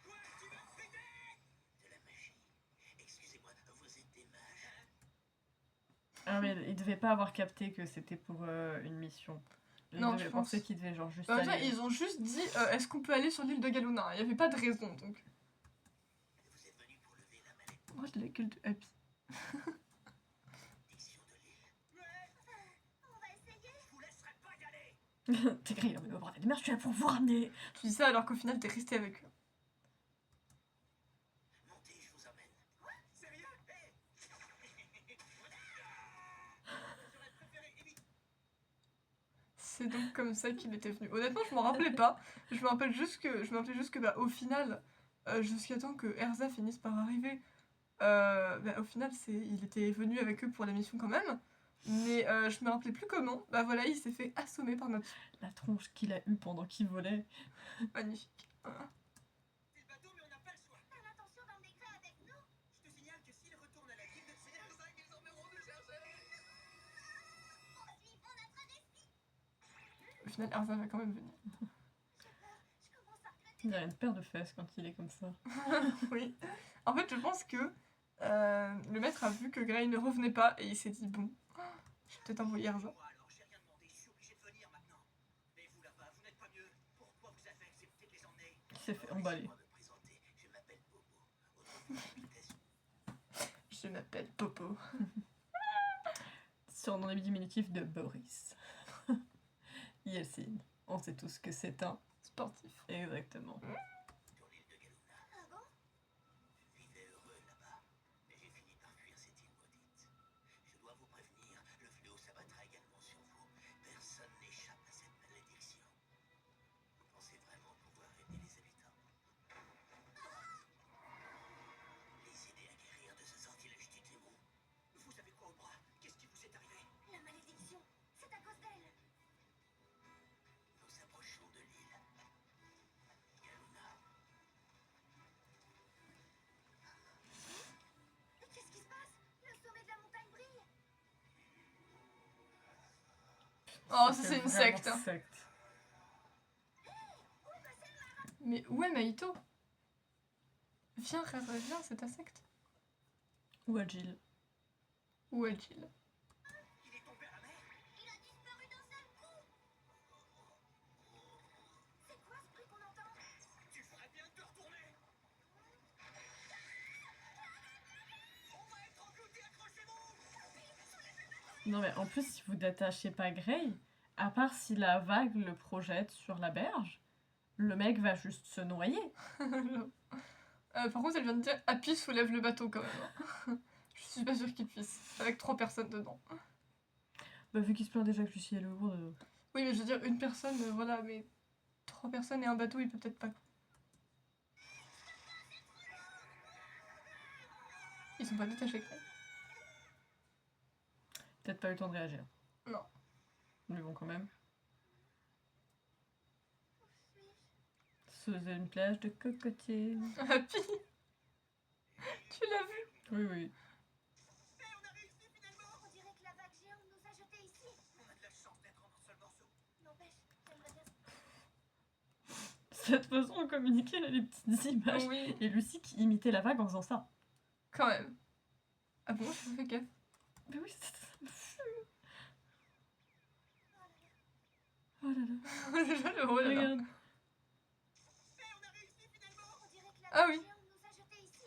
[SPEAKER 3] Quoi, tu veux friter? De la magie. Excusez-moi, vous êtes des mages.
[SPEAKER 2] Ah mais il devait pas avoir capté que c'était pour une mission. Il
[SPEAKER 1] Non,
[SPEAKER 2] devait
[SPEAKER 1] je pense.
[SPEAKER 2] penser qu'il devait genre juste
[SPEAKER 1] Bah, déjà,
[SPEAKER 2] aller...
[SPEAKER 1] ils ont juste dit est-ce qu'on peut aller sur l'île de Galuna? Il y avait pas de raison, donc.
[SPEAKER 3] Vous êtes venu pour lever la mallette.
[SPEAKER 1] Moi, je la gueule de Happy.
[SPEAKER 3] Protection de l'île.
[SPEAKER 4] On va essayer.
[SPEAKER 3] Je vous laisserai pas y aller.
[SPEAKER 2] T'es grillé, mais bordel de merde, je suis là pour vous ramener.
[SPEAKER 1] Tu dis ça alors qu'au final, t'es resté avec eux.
[SPEAKER 3] Montez, je vous emmène. Quoi? Sérieux? Hey. J'aurais préféré éviter.
[SPEAKER 1] C'est donc comme ça qu'il était venu. Honnêtement, je m'en rappelais pas. Je me rappelais juste que bah, au final, jusqu'à temps que Erza finisse par arriver, Bah, au final, il était venu avec eux pour la mission quand même. Mais je me rappelais plus comment. Bah voilà, il s'est fait assommer par notre...
[SPEAKER 2] La tronche qu'il a eue pendant qu'il volait.
[SPEAKER 1] Magnifique.
[SPEAKER 3] C'est le bateau, mais on n'a pas le choix.
[SPEAKER 4] T'as l'intention d'emmener Gray avec nous?
[SPEAKER 3] Je te signale que s'il retourne à la guilde, c'est Erza qu'ils emmèneront le chercher.
[SPEAKER 4] Poursuivons notre destin.
[SPEAKER 1] Au final, Erza va quand même venir.
[SPEAKER 4] Je commence à regretter.
[SPEAKER 2] Il a une paire de fesses quand il est comme ça.
[SPEAKER 1] Oui. En fait, je pense que le maître a vu que Gray ne revenait pas et il s'est dit bon, je vais peut-être envoyer Erza.
[SPEAKER 3] Moi, alors, j'ai rien demandé, je suis obligé de venir maintenant. Mais vous là-bas, vous n'êtes pas mieux. Pourquoi vous avez accepté de les emmener?
[SPEAKER 2] Il s'est fait emballer.
[SPEAKER 3] Laissez-moi me présenter, je m'appelle Bobo. Autrefois, j'habitais
[SPEAKER 1] Je m'appelle Popo.
[SPEAKER 2] Surnom diminutif de Boris. Yeltsin. On sait tous que c'est un.
[SPEAKER 1] Sportif.
[SPEAKER 2] Exactement.
[SPEAKER 3] sur l'île de Galuna.
[SPEAKER 4] Ah bon?
[SPEAKER 3] Je vivais heureux là-bas, mais j'ai fini par fuir cette île maudite. Je dois vous prévenir, le fléau s'abattra également sur vous. Personne n'échappe à cette malédiction. Vous pensez vraiment pouvoir aider les habitants? Les aider à guérir de ce sortilège du démon? Vous avez quoi au bras? Qu'est-ce qui vous est arrivé?
[SPEAKER 4] La malédiction, c'est à cause d'elle.
[SPEAKER 3] Nous approchons de l'île. Galuna.
[SPEAKER 4] Et qu'est-ce qui se passe? Le sommet de la montagne brille.
[SPEAKER 1] Oh, ça c'est une
[SPEAKER 2] vraiment
[SPEAKER 1] secte. Hein.
[SPEAKER 2] secte.
[SPEAKER 1] Mais où est Maïto? Viens, Reza, viens, c'est ta secte.
[SPEAKER 2] Ou Agile.
[SPEAKER 1] Où est-il?
[SPEAKER 3] Il est tombé à la mer?
[SPEAKER 4] Il a disparu d'un seul coup. C'est quoi ce bruit qu'on entend?
[SPEAKER 3] Tu ferais bien de te retourner! On va être engloutis, accrochez-vous!
[SPEAKER 2] Non mais en plus, si vous détachez pas Gray, à part si la vague le projette sur la berge, le mec va juste se noyer.
[SPEAKER 1] Par contre, elle vient de dire Happy soulève le bateau quand même. Hein. Je suis pas sûre qu'il puisse. Avec 3 personnes dedans.
[SPEAKER 2] Bah vu qu'il se plaint déjà que Lucie est lourde.
[SPEAKER 1] Oui, mais je veux dire, une personne, voilà, mais 3 personnes et un bateau, il peut peut-être pas. Ils sont pas détachés, quand même.
[SPEAKER 2] Peut-être pas eu le temps de réagir.
[SPEAKER 1] Non.
[SPEAKER 2] Mais bon quand même.
[SPEAKER 4] Où suis-je?
[SPEAKER 2] Se faisait une plage de cocotiers.
[SPEAKER 1] Happy Tu l'as vu?
[SPEAKER 2] Oui oui.
[SPEAKER 3] Et on a réussi finalement!
[SPEAKER 4] On dirait que la vague géante nous a jetés ici.
[SPEAKER 3] On a de la chance d'être en un seul morceau.
[SPEAKER 4] N'empêche, j'aimerais bien.
[SPEAKER 2] Cette façon de communiquer, elle a des petites images.
[SPEAKER 1] Oui,
[SPEAKER 2] Et Lucie qui imitait la vague en faisant ça.
[SPEAKER 1] quand même. Ah bon, je fais gaffe.
[SPEAKER 2] Mais oui, c'est... Oh là là.
[SPEAKER 1] Déjà le rôle, là.
[SPEAKER 2] Regarde.
[SPEAKER 3] Et on a réussi finalement!
[SPEAKER 4] On dirait que la
[SPEAKER 1] Ah
[SPEAKER 4] vague
[SPEAKER 1] oui.
[SPEAKER 4] géante nous a jetés ici.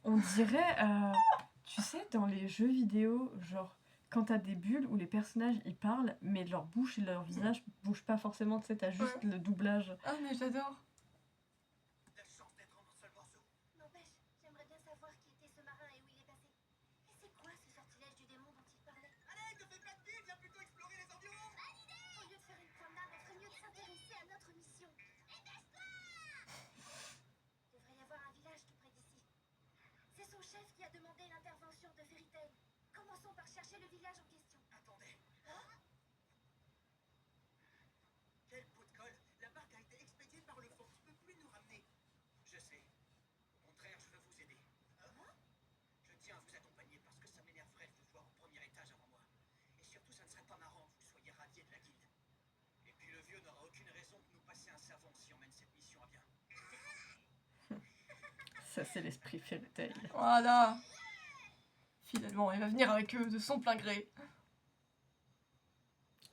[SPEAKER 2] On dirait, tu sais, dans les jeux vidéo, genre, quand t'as des bulles où les personnages ils parlent, mais leur bouche et leur visage bougent pas forcément, tu sais, t'as juste le doublage.
[SPEAKER 1] Ah, mais j'adore.
[SPEAKER 3] La chance d'être en un seul morceau.
[SPEAKER 4] N'empêche, j'aimerais bien savoir qui était ce marin et où il est passé. Et c'est quoi ce sortilège du démon dont il parlait?
[SPEAKER 3] Allez, ne fais pas de guide, viens plutôt explorer les environs!
[SPEAKER 4] Au lieu de faire une promenade, on ferait mieux de s'intéresser à notre mission. Et dépêche-toi! Il devrait y avoir un village tout près d'ici. C'est son chef qui a demandé l'intervention de Fairy Tail. Commençons par chercher le village en question.
[SPEAKER 3] Attendez. Quel pot de colle! La barque a été expédiée par le fond. Tu peux plus nous ramener. Je sais. Au contraire, je veux vous aider. Je tiens à vous accompagner parce que ça m'énerverait de vous voir au premier étage avant moi. Et surtout, ça ne serait pas marrant que vous soyez radiés de la guilde. Et puis le vieux n'aura aucune raison de nous passer un savon si on mène cette mission à bien.
[SPEAKER 2] Ça, c'est l'esprit Fairy Tail.
[SPEAKER 1] Voilà. Finalement, il va venir avec eux de son plein gré.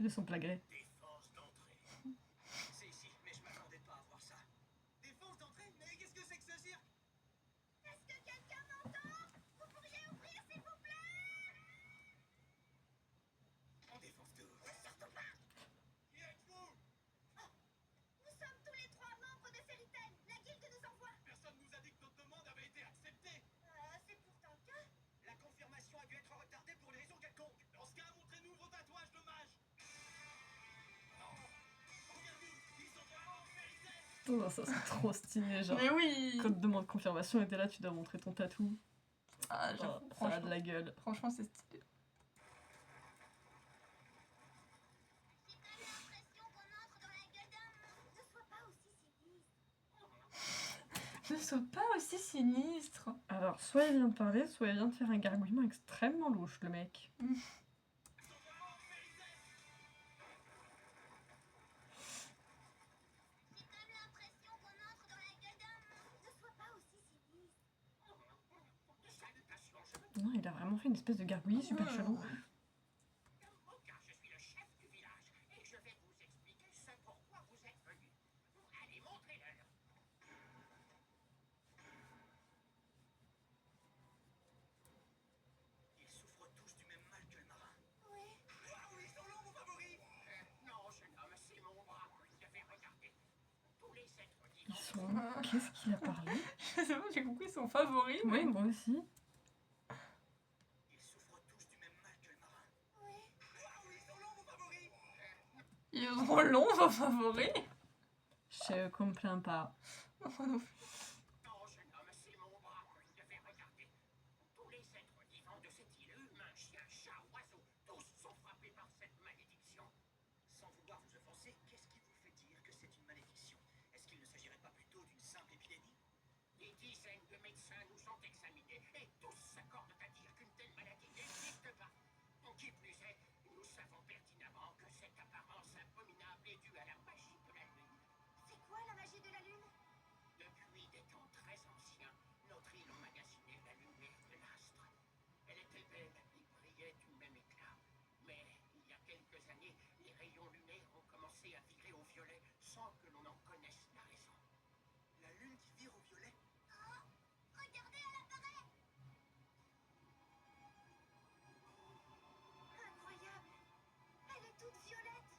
[SPEAKER 2] De son plat gré.
[SPEAKER 3] Défense d'entrée. C'est ici, mais je m'attendais pas à voir ça. Défense d'entrée? Mais qu'est-ce que c'est que ce cirque?
[SPEAKER 4] Est-ce que quelqu'un m'entend? Vous pourriez ouvrir, s'il vous plaît?
[SPEAKER 3] On défonce tout. Surtout pas. Qui êtes-vous?
[SPEAKER 4] Nous sommes tous les 3 membres de Fairy Tail. La guilde nous envoie.
[SPEAKER 3] Personne nous a dit que notre demande avait été acceptée.
[SPEAKER 4] C'est pourtant le cas.
[SPEAKER 3] La confirmation a dû être retardée pour une raison quelconque. Dans ce cas, montrez-nous vos tatouages de mage. Non. Regardez, ils sont vraiment véritables.
[SPEAKER 2] Oh, ça c'est trop stylé, genre.
[SPEAKER 1] Mais oui.
[SPEAKER 2] Quand tu demandes confirmation et t'es là, tu dois montrer ton tatou.
[SPEAKER 1] Ah,
[SPEAKER 2] Oh, ça a de la gueule.
[SPEAKER 1] Franchement, c'est stylé. Ne sois pas aussi sinistre.
[SPEAKER 2] Alors, soit il vient de parler, soit il vient de faire un gargouillement extrêmement louche, le mec. Non, il a vraiment fait une espèce de gargouillis super chelou.
[SPEAKER 3] Car je suis le chef du village et je vais vous expliquer ce pourquoi vous êtes venus. Allez, montrez-leur. Ils souffrent tous du même mal que le marin.
[SPEAKER 4] Oui.
[SPEAKER 3] Waouh, ils sont longs, vos favoris. Non, jeune homme, c'est mon bras que vous devez regarder. Tous les êtres
[SPEAKER 2] Ils
[SPEAKER 3] vivants.
[SPEAKER 2] sont... Qu'est-ce qu'il a parlé?
[SPEAKER 1] C'est bon, j'ai compris son favori.
[SPEAKER 2] Oui, moi aussi.
[SPEAKER 3] Ils souffrent tous du même mal que le marin.
[SPEAKER 4] Oui.
[SPEAKER 3] Waouh, ils sont longs, vos favoris.
[SPEAKER 1] Ils sont longs, vos favoris.
[SPEAKER 2] Je comprends pas.
[SPEAKER 1] Non, non.
[SPEAKER 3] Non, jeune homme, c'est mon bras que vous devez regarder. Tous les êtres vivants de cette île, humains, chiens, chats, oiseaux, tous sont frappés par cette malédiction. Sans vouloir vous offenser, qu'est-ce qui vous fait dire que c'est une malédiction? Est-ce qu'il ne s'agirait pas plutôt d'une simple épidémie? Des dizaines de médecins nous ont examinés et tous s'accordent à dire qu'une telle maladie n'existe pas. Qui plus est, nous savons pertinemment que cette apparence abominable est due à la magie de la lune.
[SPEAKER 4] C'est quoi la magie de la lune?
[SPEAKER 3] Depuis des temps très anciens, notre île emmagasinait la lumière de l'astre. Elle était belle et brillait du même éclat. Mais il y a quelques années, les rayons lunaires ont commencé à virer au violet sans que l'on en connaisse la raison. La lune qui vire au violet?
[SPEAKER 4] Oh, regardez à l'appareil. Incroyable. Elle est toute violette.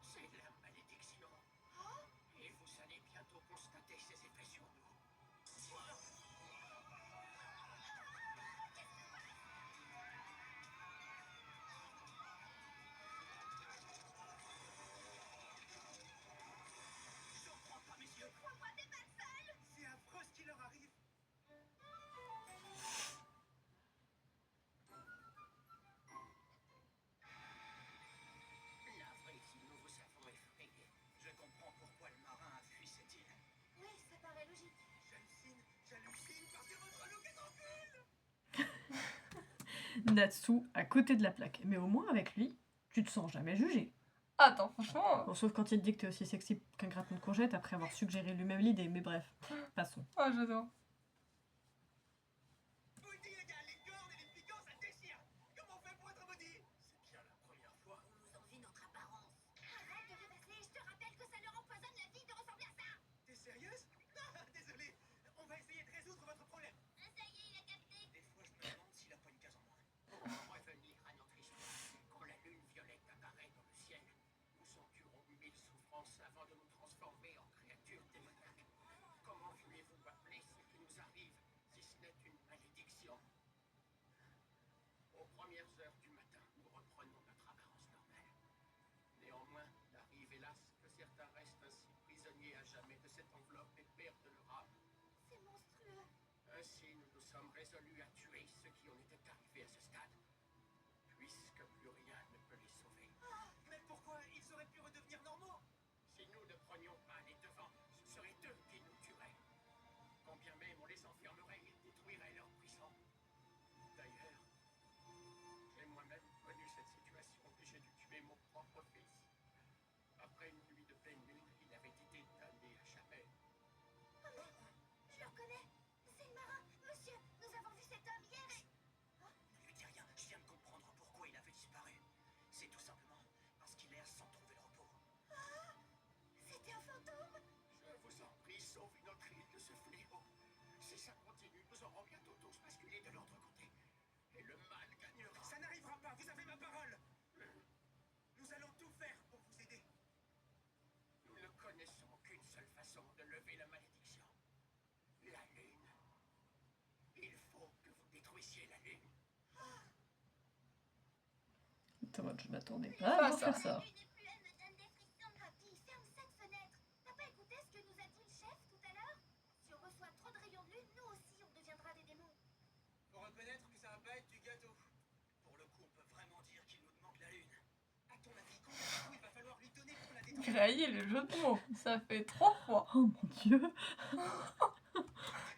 [SPEAKER 3] C'est la malédiction.
[SPEAKER 4] Oh,
[SPEAKER 3] Et vous allez bientôt constater ses effets sur nous. Je comprends pas, messieurs.
[SPEAKER 4] pourquoi t'es pas seule?
[SPEAKER 3] C'est affreux ce qui leur arrive. Navré si nous vous avons effrayé. Je comprends pourquoi le marin a fui cette île.
[SPEAKER 4] Oui, ça paraît logique.
[SPEAKER 3] J'hallucine parce que votre look est en cul.
[SPEAKER 2] Natsu à côté de la plaque. Mais au moins avec lui, tu te sens jamais jugé.
[SPEAKER 1] Attends, franchement.
[SPEAKER 2] Bon, sauf quand il te dit que t'es aussi sexy qu'un gratin de courgette après avoir suggéré lui-même l'idée. Mais bref, passons.
[SPEAKER 1] Oh, j'adore.
[SPEAKER 3] Vous le dites, les gars, les cornes et les piquants, ça déchire. Comment on fait pour être maudit? C'est bien la première fois.
[SPEAKER 4] On nous envie notre apparence. Arrête de rêvasser, je te rappelle que ça leur empoisonne la vie de ressembler à ça.
[SPEAKER 3] T'es sérieuse? Ah, désolé. On va essayer de résoudre votre problème.
[SPEAKER 4] Ah, ça y est, il a capté.
[SPEAKER 3] Des fois, je me demande s'il a pas une case en moins. Pour revenir à notre histoire, quand la lune violette apparaît dans le ciel, nous endurons 1000 souffrances avant de nous transformer en créatures démoniaques. Comment voulez-vous appeler ce qui nous arrive si ce n'est une malédiction? Aux premières heures du matin, nous reprenons notre apparence normale. Néanmoins, il arrive hélas que certains restent ainsi prisonniers à jamais de cette enveloppe et perdent leur âme.
[SPEAKER 4] C'est monstrueux.
[SPEAKER 3] Ainsi, nous nous sommes résolus à tuer ceux qui en étaient arrivés à ce stade, puisque plus rien ne peut les sauver. Mais pourquoi ils auraient pu redevenir normaux? Si nous ne prenions pas les devants, ce seraient eux qui nous tueraient. Quand bien même on les enfermerait, ils détruiraient leur prison. D'ailleurs, j'ai moi-même connu cette situation et j'ai dû tuer mon propre fils. Après une nuit de pleine lune, il avait été damné à jamais.
[SPEAKER 4] Oh, mais je le reconnais. C'est le marin. Monsieur, nous avons vu cet homme hier et...
[SPEAKER 3] Ne lui dis rien, je viens de comprendre pourquoi il avait disparu. C'est tout simplement parce qu'il erre sans trouver le repos.
[SPEAKER 4] C'était un fantôme.
[SPEAKER 3] Je vous en prie, sauvez notre île de ce fléau. Si ça continue, nous aurons bientôt tous basculé de l'autre côté. Et le mal gagnera. Ça n'arrivera pas, vous avez ma parole. Nous allons tout faire pour vous aider. Nous ne connaissons qu'une seule façon de lever la malédiction. La lune. Il faut que vous détruisiez la lune.
[SPEAKER 2] Je m'attendais pas à voir faire ça.
[SPEAKER 4] La lune est plus, elle me donne des frissons. Happy, ferme cette fenêtre. T'as pas écouté ce que nous a dit le chef tout à l'heure? Si on reçoit trop de rayons de lune, nous aussi on devient
[SPEAKER 3] Faut reconnaître que ça va pas être du gâteau. Pour le coup, on peut vraiment dire qu'il nous manque la lune. À ton avis, combien de coups il va falloir lui donner pour la détendre?
[SPEAKER 1] Grailler le jeu de mots, ça fait 3 fois.
[SPEAKER 2] Oh mon dieu.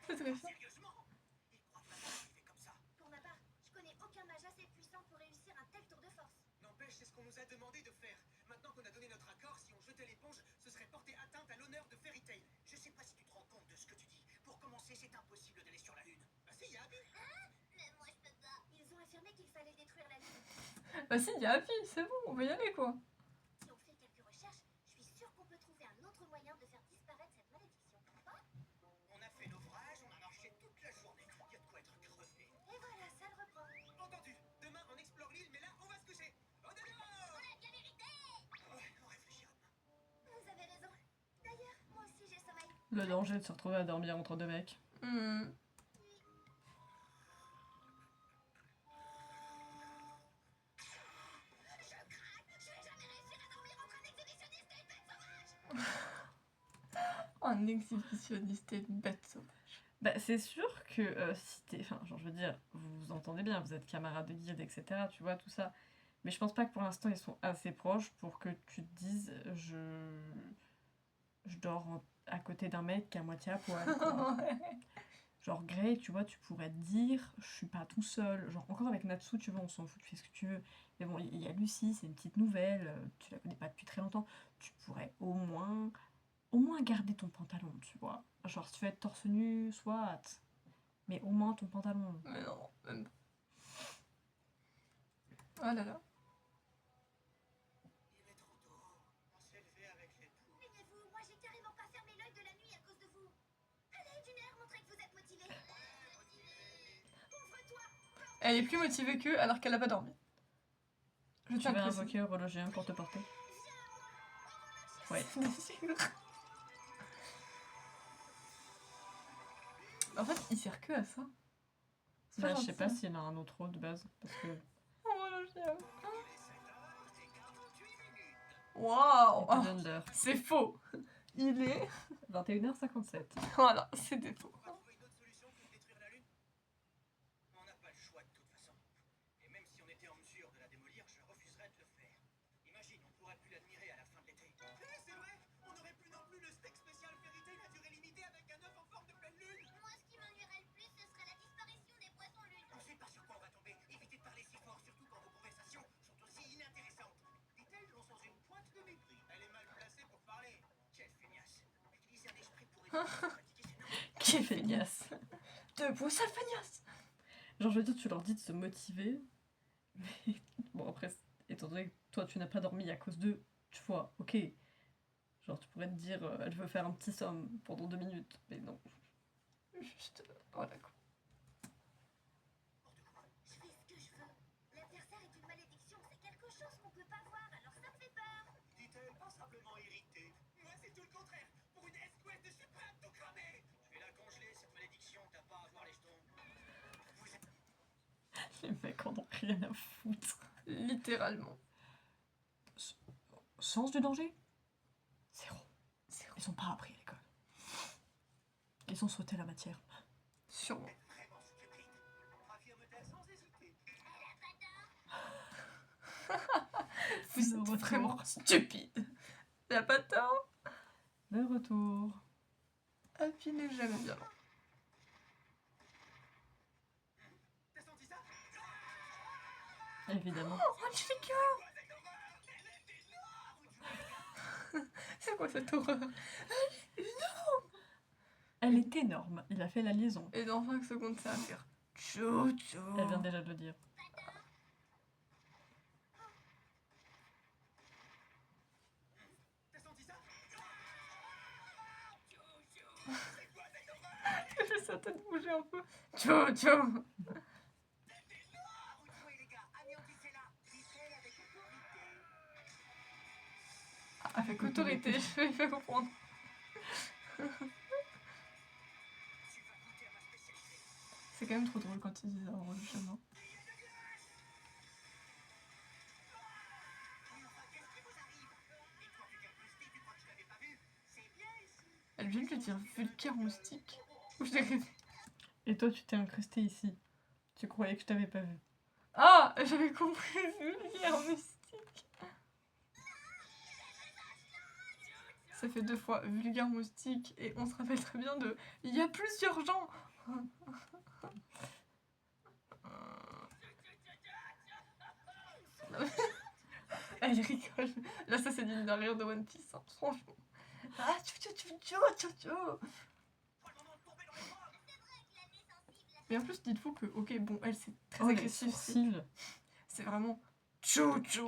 [SPEAKER 1] C'est très chiant.
[SPEAKER 3] Sérieusement? Il croit vraiment qu'il fait comme ça?
[SPEAKER 4] Pour ma part, je connais aucun mage assez puissant pour réussir un tel tour de force.
[SPEAKER 3] N'empêche, c'est ce qu'on nous a demandé de faire. Maintenant qu'on a donné notre accord, si on jetait l'éponge, ce serait porter atteinte à l'honneur de Fairy Tail. Je sais pas si tu te rends compte de ce que tu dis. Pour commencer, c'est impossible d'aller sur la Lune. Bah si, y'a Abby.
[SPEAKER 4] Mais moi, je peux pas. Ils ont affirmé qu'il fallait détruire la lune.
[SPEAKER 1] Bah si, il y a Happy, c'est bon, on va y aller quoi.
[SPEAKER 4] Si on fait quelques recherches, je suis sûre qu'on peut trouver un autre moyen de faire disparaître cette malédiction.
[SPEAKER 3] On a fait l'ouvrage, on a marché toute la journée. Y a de quoi être crevé.
[SPEAKER 4] Et voilà, ça le reprend.
[SPEAKER 3] Entendu. Demain, on explore l'île, mais là, on va se coucher. Au dehors.
[SPEAKER 4] Ouais, bien mérité.
[SPEAKER 3] Ouais, on réfléchira demain.
[SPEAKER 4] Vous avez raison. D'ailleurs, moi aussi j'ai sommeil.
[SPEAKER 2] Le danger de se retrouver à dormir entre deux mecs.
[SPEAKER 1] Un exhibitionniste et une bête sauvage.
[SPEAKER 2] Bah, c'est sûr que si t'es. Enfin, genre, je veux dire, vous vous entendez bien, vous êtes camarades de guilde, etc. Tu vois, tout ça. Mais je pense pas que pour l'instant ils sont assez proches pour que tu te dises je dors à côté d'un mec qui est à moitié à poil. Quoi. Genre Grey, tu vois, tu pourrais te dire je suis pas tout seul. Genre encore avec Natsu, tu vois, on s'en fout, tu fais ce que tu veux. Mais bon, il y a Lucie, c'est une petite nouvelle, tu la connais pas depuis très longtemps. Tu pourrais au moins garder ton pantalon, tu vois. Genre si tu veux être torse nu, soit. Mais au moins ton pantalon.
[SPEAKER 1] Mais non, même pas. Oh là là.
[SPEAKER 3] Il est trop tôt. On s'est levé avec les poules.
[SPEAKER 4] Plaignez-vous, moi j'ai carrément pas fermé l'œil de la nuit à cause de vous. Allez, Dunaire, montrez que vous êtes motivé. Ouvre-toi.
[SPEAKER 1] Elle est plus motivée qu'eux alors qu'elle a pas dormi. Je
[SPEAKER 2] Tu
[SPEAKER 1] tiens
[SPEAKER 2] vas
[SPEAKER 1] à le préciser.
[SPEAKER 2] invoquer horologien pour te porter. Ouais.
[SPEAKER 1] En fait, il sert que à ça. C'est
[SPEAKER 2] Bah, je
[SPEAKER 1] gentil.
[SPEAKER 2] sais pas s'il a un autre rôle de base. Parce que.
[SPEAKER 1] Oh le chien.
[SPEAKER 3] Il est 7h48 minutes.
[SPEAKER 1] Waouh.
[SPEAKER 2] Il te donne l'heure.
[SPEAKER 1] C'est faux. Il est.
[SPEAKER 2] 21h57.
[SPEAKER 1] Voilà, c'est des faux.
[SPEAKER 3] On va trouver une autre solution que de détruire la Lune. On n'a pas le choix de toute façon. Et même si on était en mesure de la démolir, je refuserais de le faire. Imagine, on pourrait plus l'admirer à la fin de l'été. C'est vrai. On aurait plus non plus le steak spécial Fairy Tail à durée limitée avec un œuf en forme de pleine lune.
[SPEAKER 4] Moi, ce qui m'ennuierait le plus, ce serait la disparition des poissons lunes.
[SPEAKER 3] On sait pas sur quoi on va tomber. Évitez de parler si fort, surtout quand vos conversations sont aussi inintéressantes. Dit-elle, non sans une pointe de mépris. Elle est mal placée pour parler. Quelle feignasse. Utiliser un esprit pour éviter de se pratiquer ses normes.
[SPEAKER 2] Quelle feignasse.
[SPEAKER 1] Debout, sale feignasse.
[SPEAKER 2] Genre, je veux dire, tu leur dis de se motiver. Mais bon, après, étant donné que toi, tu n'as pas dormi à cause d'eux, tu vois, ok. Genre, tu pourrais te dire, elle veut faire un petit somme pendant 2 minutes. Mais non.
[SPEAKER 1] Juste. Voilà quoi.
[SPEAKER 4] Je fais ce que je veux. L'adversaire est une malédiction, c'est quelque chose qu'on peut pas voir, alors ça me fait peur.
[SPEAKER 3] Dit-elle, pas simplement irritée. Moi, c'est tout le contraire. Pour une S-Quest, je suis prêt à tout cramer. Je vais la congeler, cette malédiction. T'as pas à voir les jetons. Vous êtes...
[SPEAKER 2] Les mecs en ont rien à foutre.
[SPEAKER 1] Littéralement.
[SPEAKER 2] Sens du danger? Zéro. Ils ont pas appris à l'école. Ils ont sauté la matière.
[SPEAKER 1] Sûrement.
[SPEAKER 3] vraiment stupide. Affirme-t-elle sans hésiter.
[SPEAKER 1] Vous êtes
[SPEAKER 2] retour.
[SPEAKER 1] vraiment stupide. Elle a pas tort.
[SPEAKER 2] Le retour.
[SPEAKER 1] Happy n'est jamais bien.
[SPEAKER 3] T'as senti ça?
[SPEAKER 2] Évidemment.
[SPEAKER 1] Oh, Chica. C'est quoi cette horreur?
[SPEAKER 2] Elle est énorme. Il a fait la liaison.
[SPEAKER 1] Et dans 5 secondes, ça va faire Jojo.
[SPEAKER 2] Elle vient déjà de le dire.
[SPEAKER 3] T'as senti ça?
[SPEAKER 1] J'ai sa tête bouger un peu. Jojo.
[SPEAKER 3] Où jouez, les gars? Anéantissez-la. Dit-elle avec autorité.
[SPEAKER 1] Avec autorité, je vais faire comprendre.
[SPEAKER 3] Tu vas goûter à ma spécialité.
[SPEAKER 1] C'est quand même trop drôle quand ils disent ça en le chemin.
[SPEAKER 3] Mais enfin, qu'est-ce qui vous arrive? Et toi, tu t'es incrusté, tu crois que je l'avais pas vu? C'est bien ici.
[SPEAKER 1] Elle vient de lui dire vulgaire moustique. Ou je l'ai rêvé.
[SPEAKER 2] Et toi, tu t'es incrusté ici. Tu croyais que je t'avais pas vu.
[SPEAKER 1] Ah, j'avais compris vulgaire moustique. Ça fait 2 fois vulgaire moustique et on se rappelle très bien de il y a plusieurs gens. Elle rigole. Là, ça c'est digne d'un rire de One Piece, hein, franchement. Ah, tchou. Mais en plus, dites-vous que, ok, bon, elle c'est très agressif. C'est vraiment tchou, tu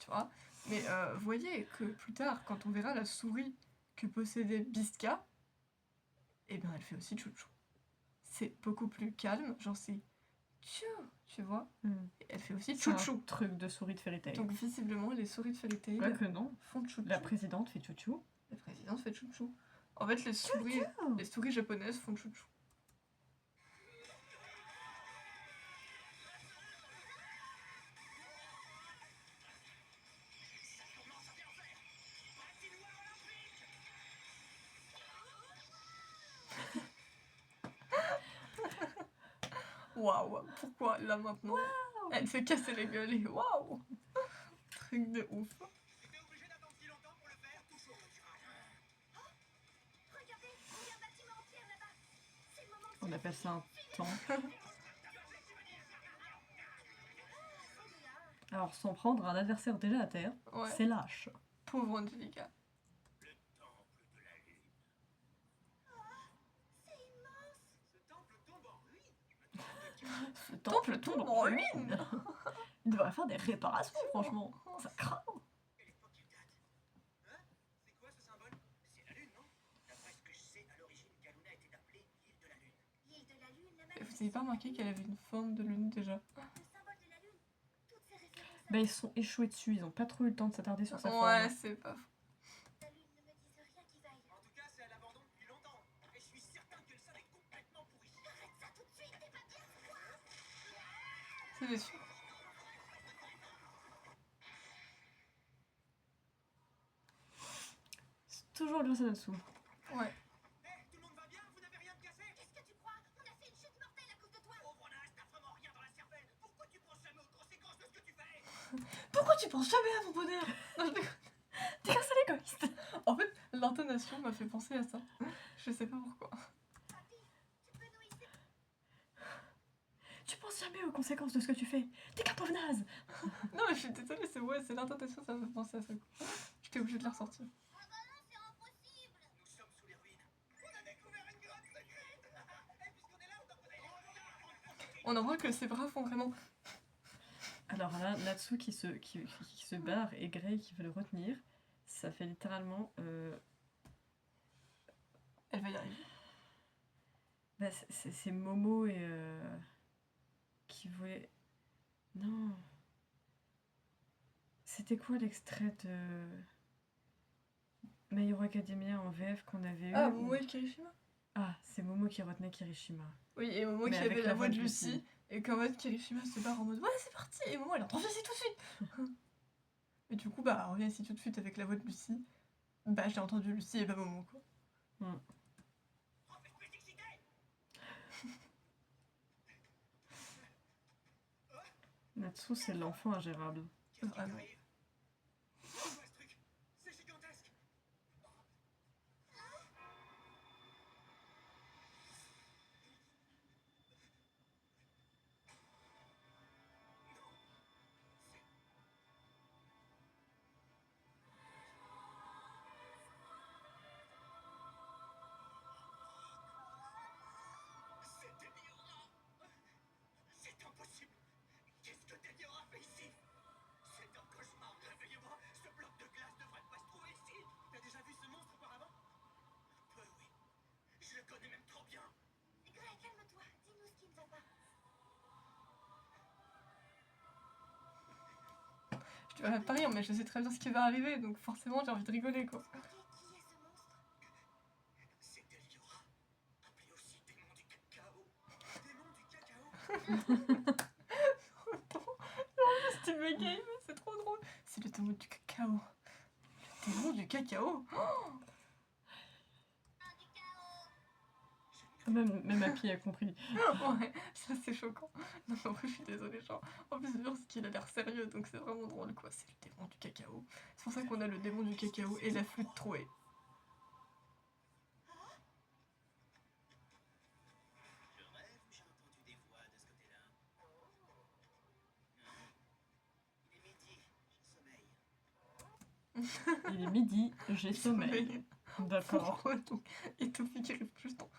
[SPEAKER 1] vois. Mais voyez que plus tard, quand on verra la souris que possédait Bisca, eh ben elle fait aussi tchou. C'est beaucoup plus calme, genre c'est tchou, tu vois. Et elle fait aussi tchou.
[SPEAKER 2] C'est un truc de souris de Fairy Tail.
[SPEAKER 1] Donc visiblement, les souris de Fairy Tail font tchou.
[SPEAKER 2] La présidente fait tchou.
[SPEAKER 1] La présidente fait tchou. En fait, les souris japonaises font tchou. Waouh, pourquoi là maintenant elle fait casser les gueules et waouh. Truc de ouf.
[SPEAKER 2] On appelle ça un temple. Alors s'en prendre à un adversaire déjà à terre, c'est lâche.
[SPEAKER 1] Pauvre Angelica.
[SPEAKER 2] Ce temple tombe en ruine. Il devrait faire des réparations, franchement. Ça craint.
[SPEAKER 3] C'est quoi ce symbole? C'est la lune, non? D'après ce que je sais, à l'origine, Kaluna était appelée l'île de la lune.
[SPEAKER 4] L'île de la lune, la
[SPEAKER 1] Et vous avez pas remarqué qu'elle avait une forme de lune déjà?
[SPEAKER 4] le symbole de la lune. Toutes ces références
[SPEAKER 2] Bah ils sont échoués dessus, ils ont pas trop eu le temps de s'attarder sur sa forme.
[SPEAKER 1] Ouais, c'est pas faux.
[SPEAKER 4] la lune ne me disent rien qui vaille.
[SPEAKER 3] En tout cas, c'est à l'abandon depuis longtemps. Et je suis certain que le sol est complètement pourri.
[SPEAKER 4] Arrête ça tout de suite, t'es pas bien.
[SPEAKER 1] C'est déçu.
[SPEAKER 2] C'est toujours grâce à Natsu.
[SPEAKER 1] Ouais.
[SPEAKER 3] Hé, tout le monde va bien? Vous n'avez rien de cassé?
[SPEAKER 4] Qu'est-ce que tu crois? On a fait une chute mortelle à cause de toi.
[SPEAKER 3] Pauvre Nash, t'as vraiment rien dans la cervelle. Pourquoi tu penses jamais aux conséquences de ce que tu fais?
[SPEAKER 1] Pourquoi tu penses jamais à mon bonheur? Non, je déconne.
[SPEAKER 2] T'es un sale égoïste.
[SPEAKER 1] En fait, l'intonation m'a fait penser à ça. Je sais pas pourquoi.
[SPEAKER 2] Tu penses jamais aux conséquences de ce que tu fais. T'es qu'un pauvre naze.
[SPEAKER 1] Non, mais je suis désolée, c'est l'intonation, ça me fait penser à ça. J'étais obligée de la ressortir.
[SPEAKER 3] Nous sommes sous les ruines. On a découvert une grotte secrète. Et puisqu'on est là, on doit poser
[SPEAKER 1] On en voit que ces bras font vraiment.
[SPEAKER 2] Alors là, Natsu qui se barre et Grey qui veut le retenir, ça fait littéralement...
[SPEAKER 1] Elle va y arriver.
[SPEAKER 2] Bah, c'est Momo et... qui voulait... Non. C'était quoi l'extrait de... My Hero Academia en VF qu'on avait eu?
[SPEAKER 1] Ah, Momo et Kirishima?
[SPEAKER 2] Ah, c'est Momo qui retenait Kirishima.
[SPEAKER 1] Oui, et Momo qui avait la voix de Lucie. Et qu'en mode Kirishima se barre en mode ouais, c'est parti. Et Momo elle entend ici tout de suite. Et du coup, bah, on revient ici tout de suite avec la voix de Lucie. Bah, j'ai entendu Lucie et pas Momo, quoi.
[SPEAKER 2] Natsu, c'est l'enfant ingérable.
[SPEAKER 1] Vraiment.
[SPEAKER 3] C'est quoi ce truc? C'est gigantesque. C'est Deliora. C'est impossible. Qu'est-ce que Deliora fait ici? C'est un cauchemar. Réveillez-moi. Ce bloc de glace devrait pas se trouver ici. T'as déjà vu ce monstre auparavant? Un peu, oui. Je le connais même trop bien.
[SPEAKER 4] Grey, calme-toi. Dis-nous ce qui ne va pas.
[SPEAKER 1] Je te verrai pas rire, mais je sais très bien ce qui va arriver, donc forcément j'ai envie de rigoler, quoi.
[SPEAKER 4] Ok, qui est ce monstre?
[SPEAKER 3] C'est Deliora. Appelé aussi démon du cacao. Démon du cacao.
[SPEAKER 1] Steve McGame, c'est trop drôle. C'est le démon du cacao. Le démon du cacao. Oh,
[SPEAKER 3] Je
[SPEAKER 2] Même Happy a compris.
[SPEAKER 1] Ouais, ça c'est choquant. Non, en vrai, je suis désolée, genre. En plus, c'est parce qu'il a l'air sérieux, donc c'est vraiment drôle, quoi. C'est le démon du cacao. C'est pour ça qu'on a le démon du cacao et la flûte trouée.
[SPEAKER 3] Je rêve ou j'ai entendu des voix de ce côté-là? Il est midi, je sommeille.
[SPEAKER 2] Il est midi, j'ai sommeil. D'accord.
[SPEAKER 1] Pourquoi donc? Et Toby qui arrive juste en...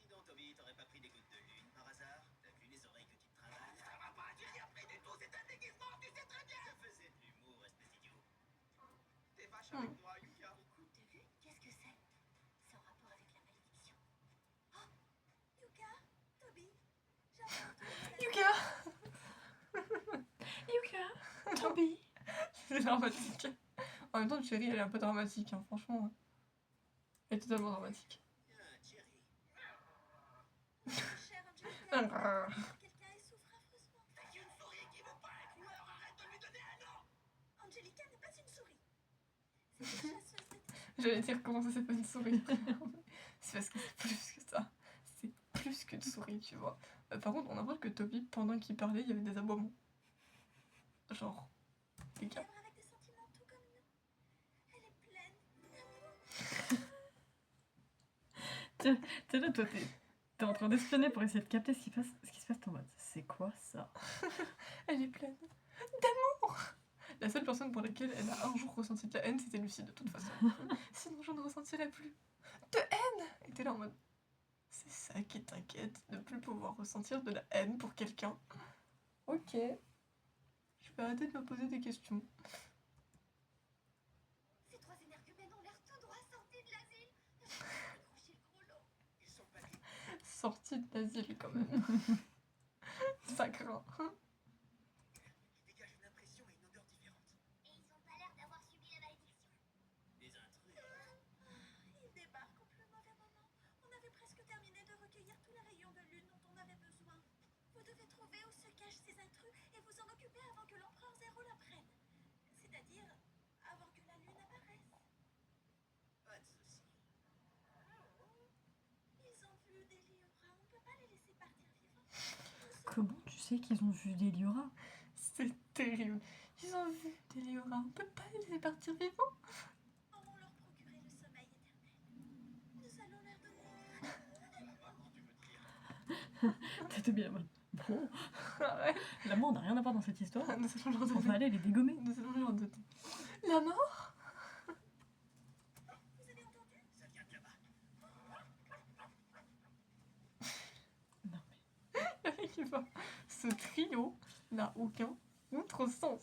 [SPEAKER 3] Dis donc, Toby, t'aurais pas pris des gouttes de lune par hasard? T'as vu les oreilles que tu te travailles? Ça va pas, j'ai rien pris du tout, c'est un déguisement, tu sais très bien! Je faisais de l'humour, espèce d'idiot. T'es vache avec moi, Yuka.
[SPEAKER 4] Écoute, qu'est-ce que c'est? C'est en rapport avec la malédiction. Oh, Yuka, Toby,
[SPEAKER 1] Yuka!
[SPEAKER 2] Yuka, Toby.
[SPEAKER 1] C'est dramatique. En même temps, Cherry, elle est un peu dramatique, hein, franchement. Elle est totalement dramatique.
[SPEAKER 3] Tiens, Thierry.
[SPEAKER 4] Chère Angelica, quelqu'un et souffre affreusement.
[SPEAKER 3] T'as une souris qui veut pas être joueur, arrête de lui donner un nom!
[SPEAKER 4] Angelica n'est pas une souris. C'est une chasseuse de tête.
[SPEAKER 1] J'allais dire comment ça c'est pas une souris. C'est parce que c'est plus que ça. C'est plus qu'une souris, tu vois. Par contre, on a remarqué que Toby, pendant qu'il parlait, il y avait des aboiements. Genre, les gars.
[SPEAKER 4] Vivre avec des sentiments tout comme nous. Elle est pleine d'amour.
[SPEAKER 2] T'es là, toi, t'es en train d'espionner pour essayer de capter ce qui se passe en mode. C'est quoi ça?
[SPEAKER 1] Elle est pleine d'amour. La seule personne pour laquelle elle a un jour ressenti de la haine, c'était Lucie, de toute façon. Sinon, je ne ressentirais plus de haine. Et t'es là en mode... C'est ça qui t'inquiète, de plus pouvoir ressentir de la haine pour quelqu'un. Ok. Je vais arrêter de me poser des questions.
[SPEAKER 4] Ces trois énergumènes ont l'air tout droit sortis de l'asile. Je vais décrocher le gros lot.
[SPEAKER 3] Ils sont pas libres.
[SPEAKER 1] Sortie de l'asile, quand même. Ça craint.
[SPEAKER 3] Ils dégagent une impression et une odeur différente.
[SPEAKER 4] Et ils ont pas l'air d'avoir subi la malédiction.
[SPEAKER 3] Des intrus.
[SPEAKER 4] Ils débarquent au plus mauvais moment. On avait presque terminé de recueillir tous les rayons de lune dont on avait besoin. Vous devez trouver où se cachent ces intrus et vous en occuper avant que l'empereur Zéro l'apprenne. C'est-à-dire avant que la lune apparaisse.
[SPEAKER 3] Pas de soucis.
[SPEAKER 4] Ils ont vu des Liora. On peut pas les laisser partir vivants.
[SPEAKER 2] Comment tu sais qu'ils ont vu des Liora?
[SPEAKER 1] C'est terrible. Ils ont vu des Liora. On peut pas les laisser partir vivants.
[SPEAKER 4] Allons leur procurer le sommeil éternel. Nous allons leur donner.
[SPEAKER 2] T'étais bien mal. Bon,
[SPEAKER 1] Ouais.
[SPEAKER 2] l'amour n'a rien à voir dans cette histoire.
[SPEAKER 1] Nous allons leur
[SPEAKER 2] On va
[SPEAKER 1] donner.
[SPEAKER 2] aller les dégommer.
[SPEAKER 1] Nous allons leur donner. La mort.
[SPEAKER 4] Vous avez entendu?
[SPEAKER 3] Ça vient de là-bas.
[SPEAKER 2] Non
[SPEAKER 1] Qui va. Ce trio n'a aucun autre sens.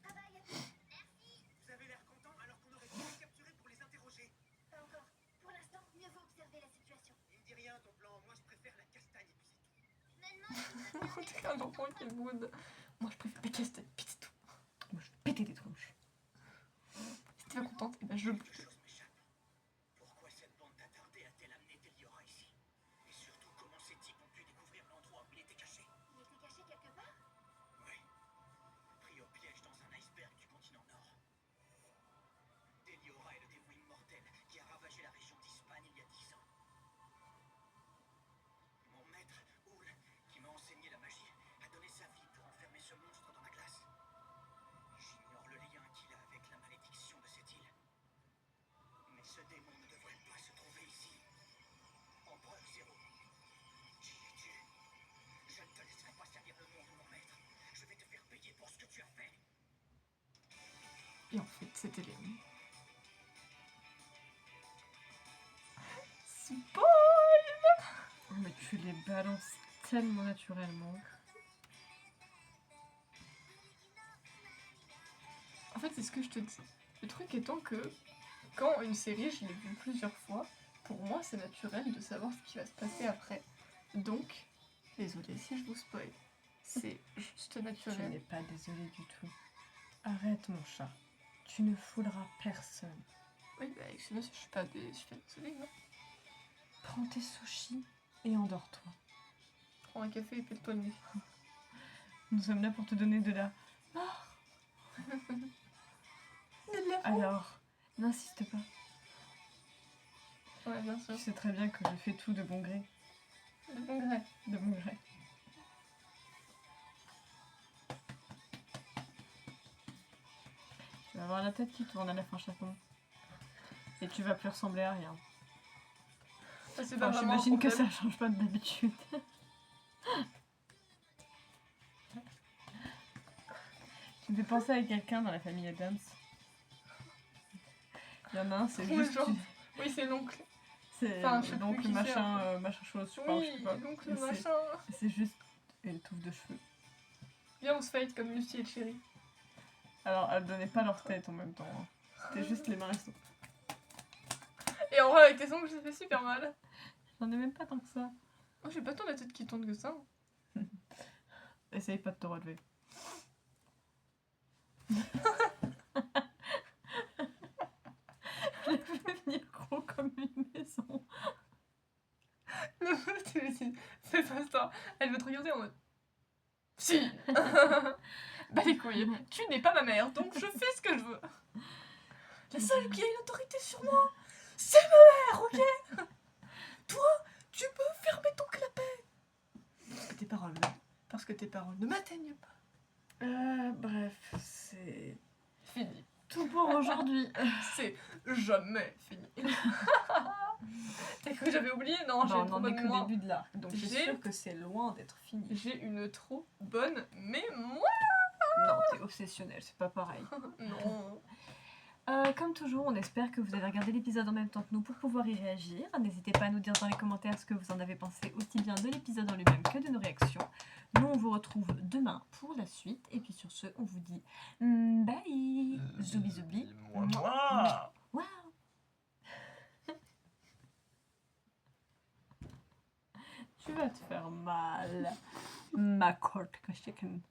[SPEAKER 4] Ah bah, y a plus. Merci.
[SPEAKER 3] Vous avez l'air content alors qu'on aurait pu les capturer pour les interroger.
[SPEAKER 4] Pas encore. Pour l'instant, mieux vaut observer la situation.
[SPEAKER 3] Il me dit rien ton plan, moi je préfère la castagne et puis c'est tout.
[SPEAKER 4] Je me demande si vous
[SPEAKER 1] On dirait un enfant qui boude. Moi, je préfère la castagne, puis c'est tout.
[SPEAKER 2] Moi, je vais péter des tronches.
[SPEAKER 1] Si t'es pas contente, et ben je
[SPEAKER 3] Quelque chose m'échappe. Pourquoi cette bande d'attardés a-t-elle amené Deliora ici? Et surtout, comment ces types ont pu découvrir l'endroit où il était caché?
[SPEAKER 4] Il était caché quelque part?
[SPEAKER 3] Oui. Pris au piège dans un iceberg du continent Nord. Deliora est le démon immortel qui a ravagé la région d'Hispagne il y a 10 ans. Mon maître, Oul, qui m'a enseigné la magie, a donné sa vie pour enfermer ce monstre dans la glace. J'ignore le lien qu'il a avec la malédiction de cette île. Mais ce démon ne devrait pas se trouver ici. Empereur Zéro. Qui es-tu? Je ne te laisserai pas servir le monde, mon maître. Je vais te faire payer pour ce que tu as fait.
[SPEAKER 1] Et en fait, c'était Léon. Spoil!
[SPEAKER 2] Oh, mais tu les balances tellement naturellement.
[SPEAKER 1] En fait, c'est ce que je te dis. Le truc étant que, quand une série, je l'ai vue plusieurs fois, pour moi, c'est naturel de savoir ce qui va se passer après. Donc, désolée si je vous spoil. C'est juste
[SPEAKER 2] Je
[SPEAKER 1] naturel.
[SPEAKER 2] n'ai pas désolé du tout. Arrête, mon chat. Tu ne fouleras personne.
[SPEAKER 1] Oui, bah, excuse-moi si je suis pas désolée, non.
[SPEAKER 2] Prends tes sushis et endors-toi.
[SPEAKER 1] Prends un café et pèle-toi le nez.
[SPEAKER 2] Nous sommes là pour te donner de la... Alors, n'insiste pas.
[SPEAKER 1] Ouais, bien sûr.
[SPEAKER 2] Tu sais très bien que je fais tout de bon gré.
[SPEAKER 1] De bon gré.
[SPEAKER 2] De bon gré. Tu vas avoir la tête qui tourne à la fin chaton. Et tu vas plus ressembler à rien.
[SPEAKER 1] Ça, c'est pas vraiment un
[SPEAKER 2] j'imagine que
[SPEAKER 1] problème.
[SPEAKER 2] ça change pas d'habitude. Tu me fais penser à quelqu'un dans la famille Adams. Il y en a un, c'est
[SPEAKER 1] Oui,
[SPEAKER 2] juste...
[SPEAKER 1] genre. Oui, c'est l'oncle.
[SPEAKER 2] C'est
[SPEAKER 1] Enfin, je sais
[SPEAKER 2] donc
[SPEAKER 1] plus qui c'est,
[SPEAKER 2] machin, machin chose, je
[SPEAKER 1] Oui,
[SPEAKER 2] sais pas.
[SPEAKER 1] l'oncle
[SPEAKER 2] Et c'est-
[SPEAKER 1] machin.
[SPEAKER 2] C'est juste une touffe de cheveux.
[SPEAKER 1] Viens, on se fight comme Lucie et Chéri.
[SPEAKER 2] Alors, elles donnaient pas leur tête en même temps. Hein. C'était juste les mains et tout.
[SPEAKER 1] Et en vrai, avec tes ongles, ça fait super mal.
[SPEAKER 2] J'en ai même pas tant que ça.
[SPEAKER 1] Oh, j'ai pas tant la tête qui tourne que ça.
[SPEAKER 2] Essaye pas de te relever. Je l'ai fait venir gros comme une maison.
[SPEAKER 1] Tu lui dis, fais pas ça. Elle veut te regarder en mode. Si. Bah les couilles, tu n'es pas ma mère, donc je fais ce que je veux. La seule qui a une autorité sur moi, c'est ma mère, ok? Toi, tu peux fermer ton clapet. Parce que tes paroles ne m'atteignent pas.
[SPEAKER 2] Bref, c'est
[SPEAKER 1] Fini.
[SPEAKER 2] tout pour aujourd'hui.
[SPEAKER 1] C'est jamais fini. T'as cru que j'avais oublié? Non, j'ai
[SPEAKER 2] on
[SPEAKER 1] une trop
[SPEAKER 2] en est
[SPEAKER 1] bonne
[SPEAKER 2] qu'au
[SPEAKER 1] mémoire.
[SPEAKER 2] début de l'arc, donc
[SPEAKER 1] J'ai-
[SPEAKER 2] c'est sûr que c'est loin d'être fini.
[SPEAKER 1] J'ai une trop bonne mémoire.
[SPEAKER 2] Non, t'es obsessionnel, c'est pas pareil.
[SPEAKER 1] Non.
[SPEAKER 2] Comme toujours, on espère que vous avez regardé l'épisode en même temps que nous pour pouvoir y réagir. N'hésitez pas à nous dire dans les commentaires ce que vous en avez pensé aussi bien de l'épisode en lui-même que de nos réactions. Nous, on vous retrouve demain pour la suite. Et puis sur ce, on vous dit bye. Zoubi zoubi.
[SPEAKER 1] Moi.
[SPEAKER 2] Waouh. Tu vas te faire mal. Ma court chicken.